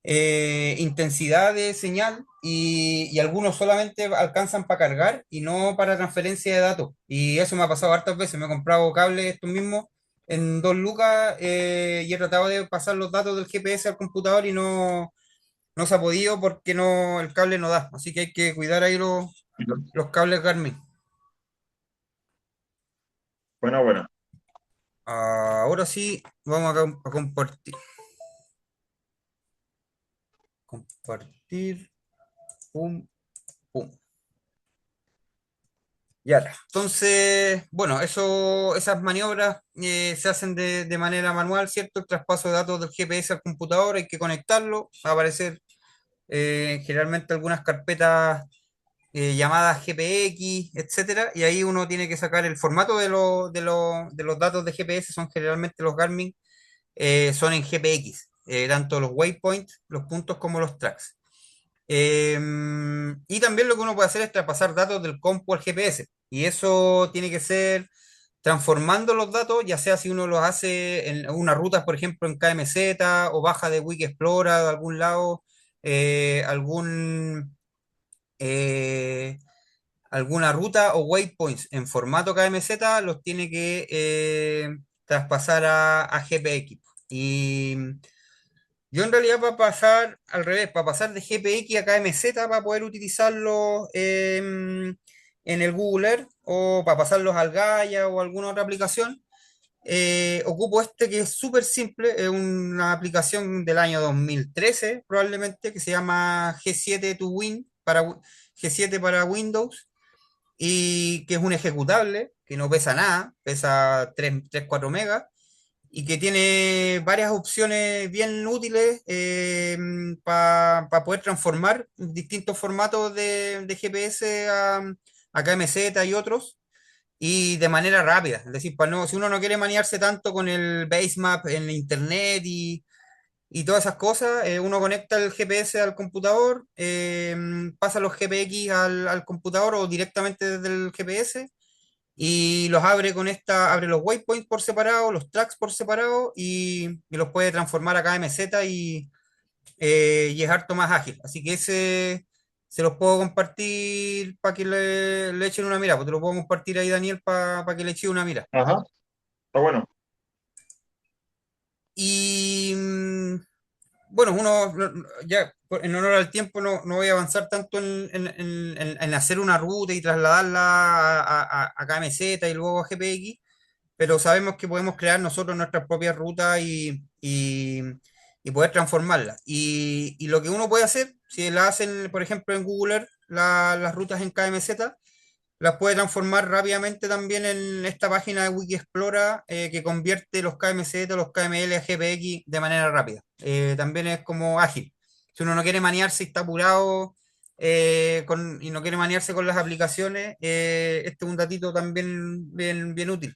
intensidad de señal y algunos solamente alcanzan para cargar y no para transferencia de datos. Y eso me ha pasado hartas veces, me he comprado cables estos mismos en 2 lucas y he tratado de pasar los datos del GPS al computador y no se ha podido porque el cable no da. Así que hay que cuidar ahí los cables Garmin. Buena, buena. Ahora sí, vamos a compartir. Compartir. Pum, pum. Ya. Entonces, bueno, esas maniobras se hacen de manera manual, ¿cierto? El traspaso de datos del GPS al computador, hay que conectarlo, va a aparecer generalmente algunas carpetas llamadas GPX, etcétera, y ahí uno tiene que sacar el formato de los datos de GPS, son generalmente los Garmin, son en GPX, tanto los waypoints, los puntos como los tracks. Y también lo que uno puede hacer es traspasar datos del compu al GPS, y eso tiene que ser transformando los datos, ya sea si uno los hace en unas rutas, por ejemplo, en KMZ o baja de Wikexplora de algún lado, algún eh, alguna ruta o waypoints en formato KMZ los tiene que traspasar a GPX. Y yo en realidad para pasar al revés, para pasar de GPX a KMZ para poder utilizarlo en el Google Earth o para pasarlos al Gaia o alguna otra aplicación, ocupo este que es súper simple, es una aplicación del año 2013 probablemente que se llama G7 to Win G7 para Windows y que es un ejecutable que no pesa nada, pesa 3 4 megas y que tiene varias opciones bien útiles para poder transformar distintos formatos de GPS a KMZ y otros, y de manera rápida. Es decir, para no, si uno no quiere maniarse tanto con el basemap en internet y todas esas cosas, uno conecta el GPS al computador, pasa los GPX al computador o directamente desde el GPS y los abre con esta, abre los waypoints por separado, los tracks por separado y los puede transformar a KMZ y es harto más ágil. Así que ese se los puedo compartir para que le echen una mira. Pues te lo puedo compartir ahí, Daniel, para que le eche una mira. Ajá, está bueno. Y bueno, uno ya en honor al tiempo no voy a avanzar tanto en hacer una ruta y trasladarla a KMZ y luego a GPX, pero sabemos que podemos crear nosotros nuestras propias rutas y poder transformarlas. Y lo que uno puede hacer, si la hacen, por ejemplo, en Google Earth, las rutas en KMZ, las puede transformar rápidamente también en esta página de Wiki que convierte los KMZ, los KML a GPX de manera rápida. También es como ágil. Si uno no quiere maniarse y está apurado y no quiere maniarse con las aplicaciones, este es un datito también bien útil.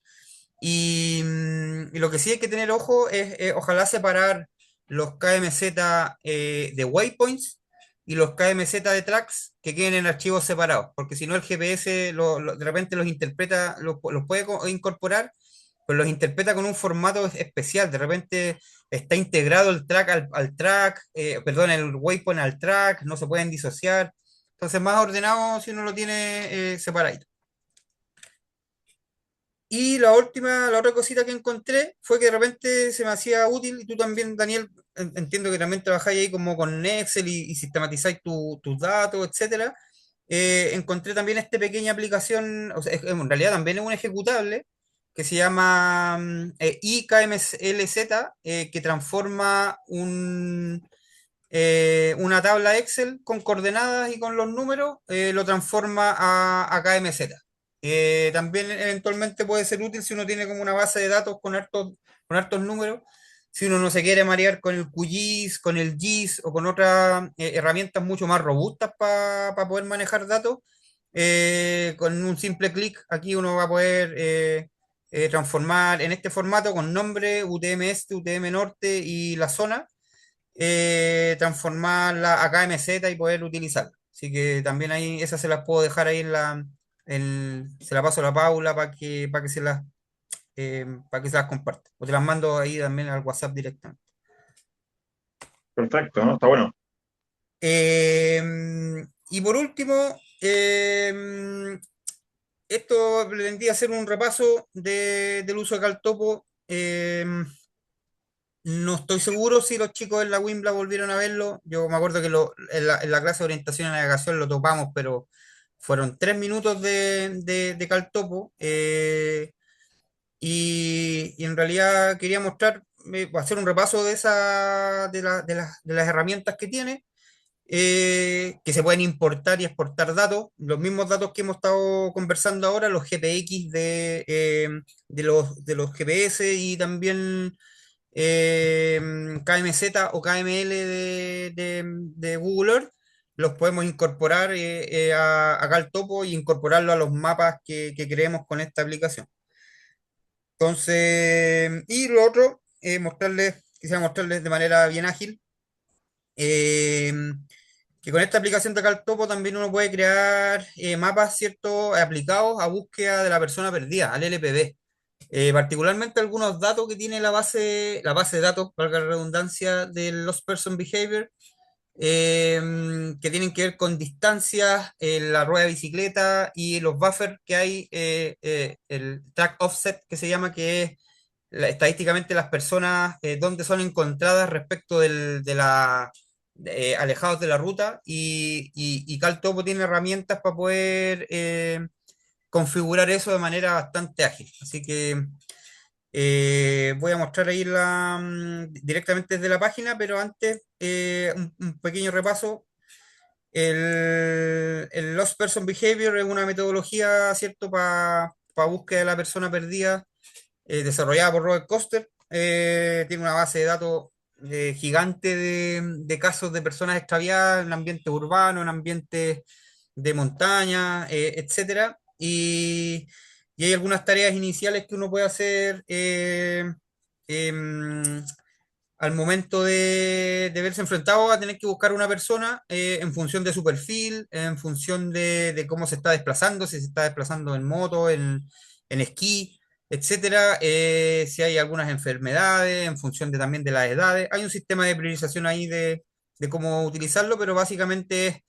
Y lo que sí hay que tener ojo es, ojalá separar los KMZ de waypoints y los KMZ de tracks que queden en archivos separados, porque si no el GPS de repente los interpreta, los puede incorporar, pues los interpreta con un formato especial. De repente está integrado el track al track, perdón, el waypoint al track, no se pueden disociar. Entonces, más ordenado si uno lo tiene separado. Y la otra cosita que encontré fue que de repente se me hacía útil, y tú también, Daniel, entiendo que también trabajáis ahí como con Excel y sistematizáis tus datos, etcétera. Encontré también esta pequeña aplicación, o sea, en realidad también es un ejecutable que se llama IKMLZ, que transforma una tabla Excel con coordenadas y con los números, lo transforma a KMZ. También eventualmente puede ser útil si uno tiene como una base de datos con hartos números, si uno no se quiere marear con el QGIS, con el GIS o con otras herramientas mucho más robustas para poder manejar datos. Con un simple clic aquí uno va a poder transformar en este formato con nombre, UTM Este, UTM Norte y la zona, transformarla a KMZ y poder utilizarla. Así que también ahí esas se las puedo dejar ahí se la paso a la Paula para que se las comparte. O te las mando ahí también al WhatsApp directamente. Perfecto, ¿no? Está bueno. Y por último, esto pretendía hacer un repaso del uso de Caltopo. No estoy seguro si los chicos en la Wimbla volvieron a verlo. Yo me acuerdo que en la clase de orientación y navegación lo topamos, pero fueron 3 minutos de Caltopo. Y en realidad quería mostrar, hacer un repaso de las herramientas que tiene, que se pueden importar y exportar datos. Los mismos datos que hemos estado conversando ahora, los GPX de los GPS y también KMZ o KML de Google Earth, los podemos incorporar acá al topo y incorporarlo a los mapas que creemos con esta aplicación. Entonces, y lo otro, quisiera mostrarles de manera bien ágil, eh, que con esta aplicación de acá al topo también uno puede crear mapas, ¿cierto?, aplicados a búsqueda de la persona perdida, al LPB. Particularmente algunos datos que tiene la base de datos, valga la redundancia, de Lost Person Behavior, que tienen que ver con distancias, la rueda de bicicleta y los buffers que hay, el track offset que se llama, que es estadísticamente las personas donde son encontradas respecto alejados de la ruta, y Caltopo tiene herramientas para poder configurar eso de manera bastante ágil. Así que voy a mostrar ahí directamente desde la página, pero antes un pequeño repaso. El Lost Person Behavior es una metodología, ¿cierto?, para búsqueda de la persona perdida, desarrollada por Robert Koster. tiene una base de datos gigante de casos de personas extraviadas en ambientes urbanos, en ambientes de montaña, etcétera. Y hay algunas tareas iniciales que uno puede hacer em, al momento de verse enfrentado a tener que buscar una persona en función de su perfil, en función de cómo se está desplazando, si se está desplazando en moto, en esquí, etcétera, si hay algunas enfermedades, en función de, también de las edades. Hay un sistema de priorización ahí de cómo utilizarlo, pero básicamente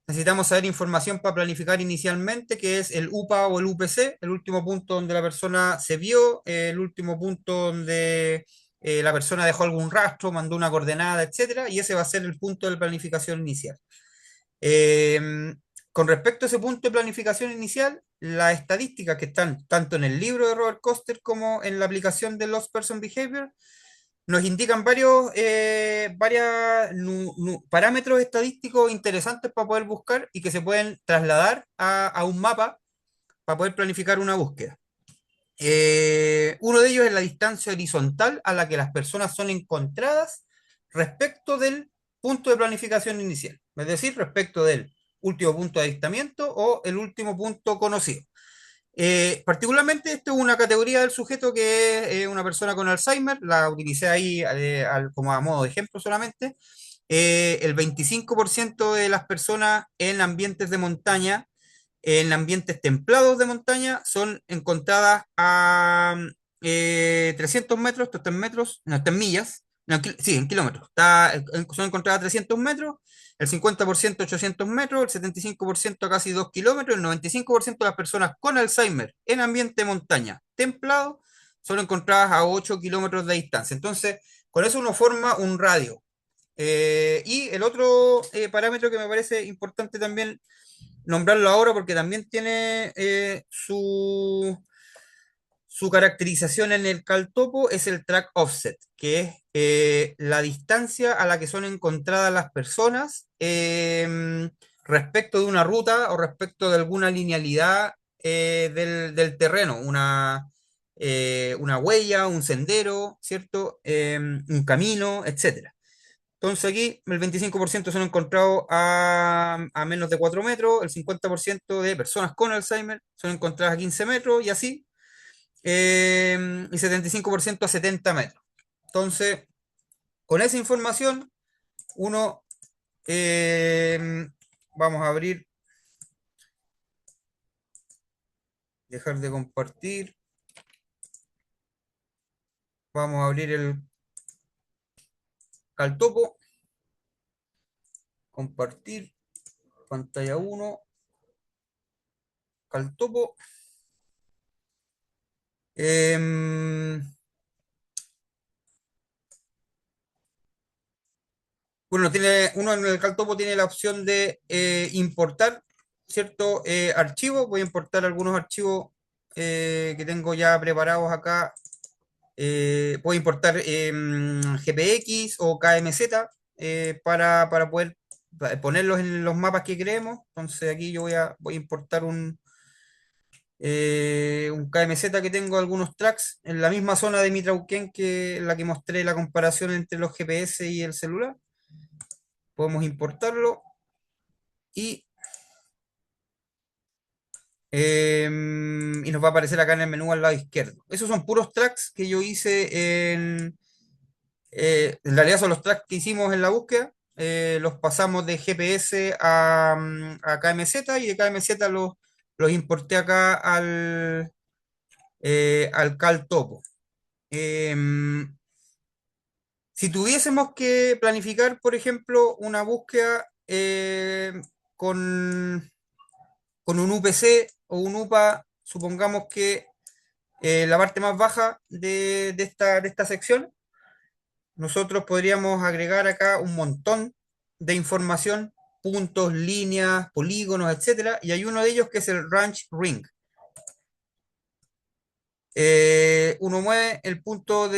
necesitamos saber información para planificar inicialmente, que es el UPA o el UPC, el último punto donde la persona se vio, el último punto donde la persona dejó algún rastro, mandó una coordenada, etcétera, y ese va a ser el punto de planificación inicial. Eh, con respecto a ese punto de planificación inicial, las estadísticas que están tanto en el libro de Robert Koster como en la aplicación de Lost Person Behavior nos indican varios parámetros estadísticos interesantes para poder buscar y que se pueden trasladar a un mapa para poder planificar una búsqueda. Uno de ellos es la distancia horizontal a la que las personas son encontradas respecto del punto de planificación inicial, es decir, respecto del último punto de avistamiento o el último punto conocido. Particularmente, esto es una categoría del sujeto que es una persona con Alzheimer, la utilicé ahí como a modo de ejemplo solamente. El 25% de las personas en ambientes de montaña, en ambientes templados de montaña, son encontradas a 300 metros, esto está en metros, no, está en millas, no, sí, en kilómetros. Son encontradas a 300 metros, el 50% a 800 metros, el 75% a casi 2 kilómetros, el 95% de las personas con Alzheimer en ambiente de montaña templado son encontradas a 8 kilómetros de distancia. Entonces, con eso uno forma un radio. Y el otro parámetro que me parece importante también nombrarlo ahora porque también tiene su caracterización en el caltopo es el track offset, que es la distancia a la que son encontradas las personas respecto de una ruta o respecto de alguna linealidad del terreno, una huella, un sendero, ¿cierto? Un camino, etcétera. Entonces aquí el 25% son encontrados a menos de 4 metros, el 50% de personas con Alzheimer son encontradas a 15 metros y así, y 75% a 70 metros. Entonces, con esa información, uno, eh, vamos a abrir, dejar de compartir, vamos a abrir el Caltopo, compartir, pantalla uno Caltopo. Em, Bueno, uno en el Caltopo tiene la opción de importar ciertos archivos. Voy a importar algunos archivos que tengo ya preparados acá. Puedo importar GPX o KMZ para poder ponerlos en los mapas que creemos. Entonces aquí yo voy a importar un KMZ que tengo algunos tracks en la misma zona de mi Trauquén que en la que mostré la comparación entre los GPS y el celular. Podemos importarlo y, y nos va a aparecer acá en el menú al lado izquierdo. Esos son puros tracks que yo hice en realidad son los tracks que hicimos en la búsqueda. Los pasamos de GPS a KMZ y de KMZ los importé acá al CalTopo. Em, si tuviésemos que planificar, por ejemplo, una búsqueda con con un UPC o un UPA, supongamos que la parte más baja de esta sección, nosotros podríamos agregar acá un montón de información, puntos, líneas, polígonos, etcétera, y hay uno de ellos que es el Range Ring. Uno mueve el punto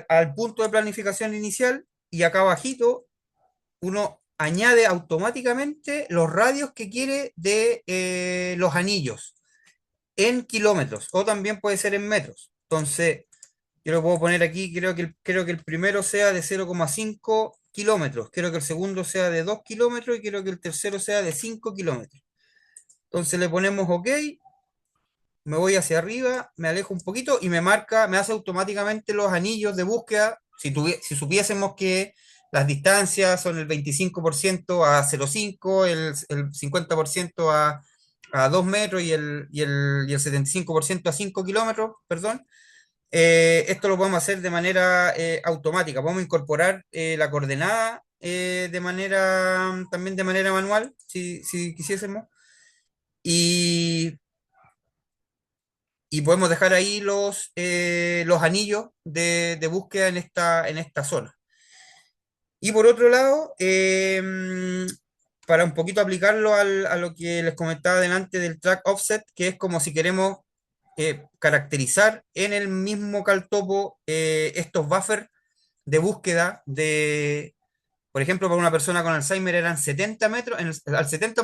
al punto de planificación inicial y acá abajito uno añade automáticamente los radios que quiere de los anillos en kilómetros o también puede ser en metros. Entonces, Yo lo puedo poner aquí, creo que el primero sea de 0,5 kilómetros, quiero que el segundo sea de 2 kilómetros y quiero que el tercero sea de 5 kilómetros. Entonces le ponemos OK, me voy hacia arriba, me alejo un poquito y me marca, me hace automáticamente los anillos de búsqueda. Si supiésemos que las distancias son el 25% a 0,5, el 50% a 2 metros y el 75% a 5 kilómetros, perdón, esto lo podemos hacer de manera automática. Podemos incorporar la coordenada también de manera manual, si quisiésemos. Y y podemos dejar ahí los anillos de búsqueda en esta zona. Y por otro lado, para un poquito aplicarlo a lo que les comentaba delante del track offset, que es como si queremos caracterizar en el mismo caltopo estos buffers de búsqueda por ejemplo, para una persona con Alzheimer eran 70 metros, al 70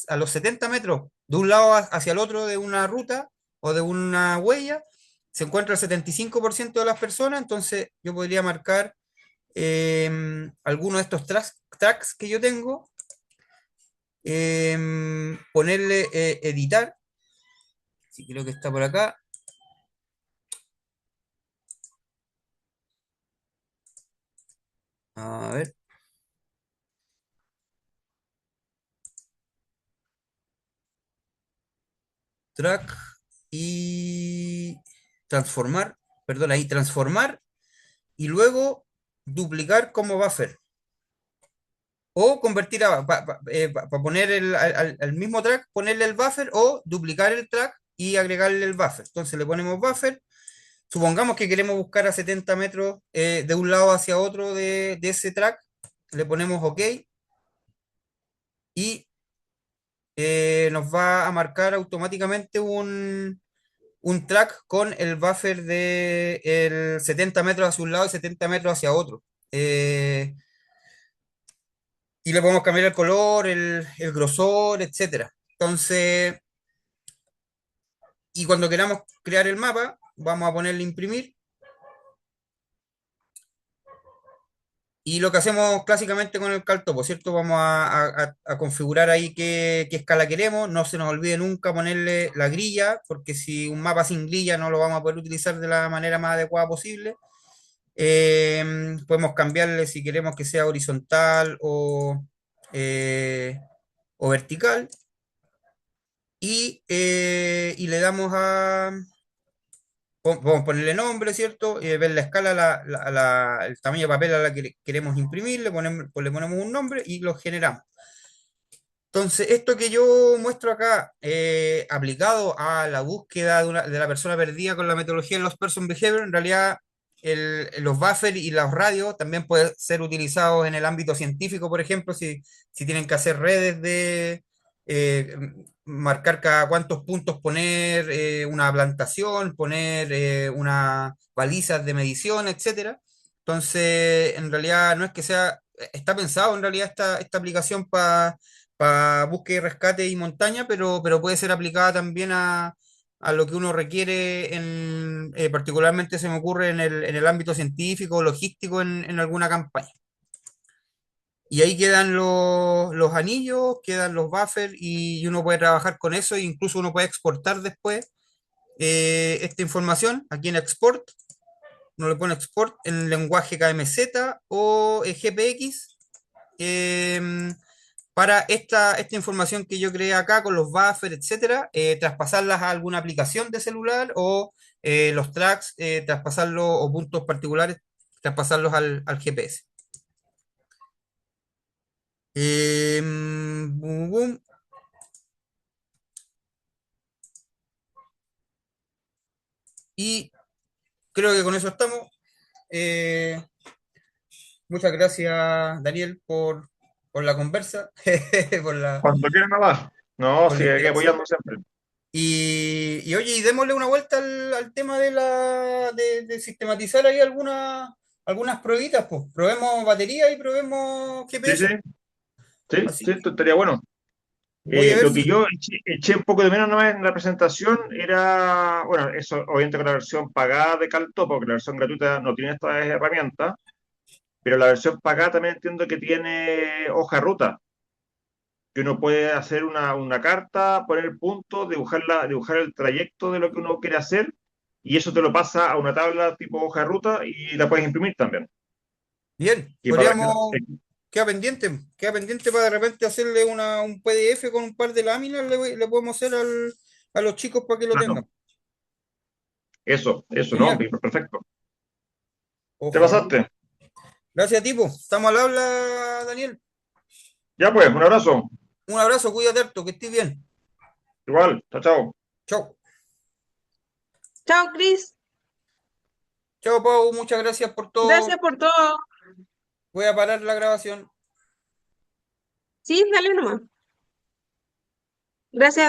a los 70 metros de un lado hacia el otro de una ruta o de una huella, se encuentra el 75% de las personas, entonces yo podría marcar alguno de estos tracks que yo tengo, ponerle editar, si creo que está por acá, a ver, track y transformar, perdón, ahí transformar y luego duplicar como buffer. O convertir para poner al mismo track, ponerle el buffer o duplicar el track y agregarle el buffer. Entonces le ponemos buffer. Supongamos que queremos buscar a 70 metros de un lado hacia otro de ese track. Le ponemos OK y nos va a marcar automáticamente un track con el buffer de el 70 metros hacia un lado y 70 metros hacia otro. Y le podemos cambiar el color, el grosor, etcétera. Entonces, y cuando queramos crear el mapa, vamos a ponerle imprimir. Y lo que hacemos clásicamente con el Caltopo, ¿cierto? Vamos a configurar ahí qué escala queremos. No se nos olvide nunca ponerle la grilla, porque si un mapa sin grilla no lo vamos a poder utilizar de la manera más adecuada posible. Podemos cambiarle si queremos que sea horizontal o vertical. Y le damos Podemos ponerle nombre, ¿cierto? Ver la escala, el tamaño de papel a la que queremos imprimir, le ponemos un nombre y lo generamos. Entonces, esto que yo muestro acá, aplicado a la búsqueda de la persona perdida con la metodología de los Person Behavior, en realidad los buffers y los radios también pueden ser utilizados en el ámbito científico, por ejemplo, si tienen que hacer redes eh, marcar cada cuántos puntos poner una plantación, poner unas balizas de medición, etcétera. Entonces, en realidad no es que está pensado en realidad esta aplicación para búsqueda y rescate y montaña, pero puede ser aplicada también a lo que uno requiere, particularmente se me ocurre en el ámbito científico, logístico, en alguna campaña. Y ahí quedan los anillos, quedan los buffers y uno puede trabajar con eso e incluso uno puede exportar después esta información aquí en Export. Uno le pone Export en lenguaje KMZ o GPX. em, para esta información que yo creé acá con los buffers, etcétera, traspasarlas a alguna aplicación de celular o los tracks, traspasarlos o puntos particulares, traspasarlos al GPS. Bum, bum. Y creo que con eso estamos. Eh, Muchas gracias, Daniel, por la conversa, por Cuando quieran hablar. No, por la sí, hay que interacción. apoyarnos siempre. Y oye, y démosle una vuelta al tema de sistematizar ahí algunas pruebitas, pues. Probemos batería y probemos Sí, sí, GPS. sí, sí, Así esto que, estaría bueno. Voy a ver Lo que si... yo eché un poco de menos nomás en la presentación era, bueno, eso obviamente con la versión pagada de Calto, porque la versión gratuita no tiene estas herramientas, pero la versión pagada también entiendo que tiene hoja de ruta, que uno puede hacer una carta, poner puntos, dibujar el trayecto de lo que uno quiere hacer, y eso te lo pasa a una tabla tipo hoja de ruta y la puedes imprimir también. Bien, Y para podríamos... queda pendiente para de repente hacerle un PDF con un par de láminas, le podemos hacer a los chicos para que lo claro, tengan. eso, ¿no? Genial. Perfecto. ¿Te Ojalá. pasaste? Gracias, tipo. Estamos al habla, Daniel. Ya pues, un abrazo. Un abrazo, cuídate harto, que estés bien. Igual, chao, chao. Chao. Chao, Cris. Chao, Pau. Muchas gracias por Gracias todo. por todo. Voy a parar la grabación. Sí, dale nomás. Gracias.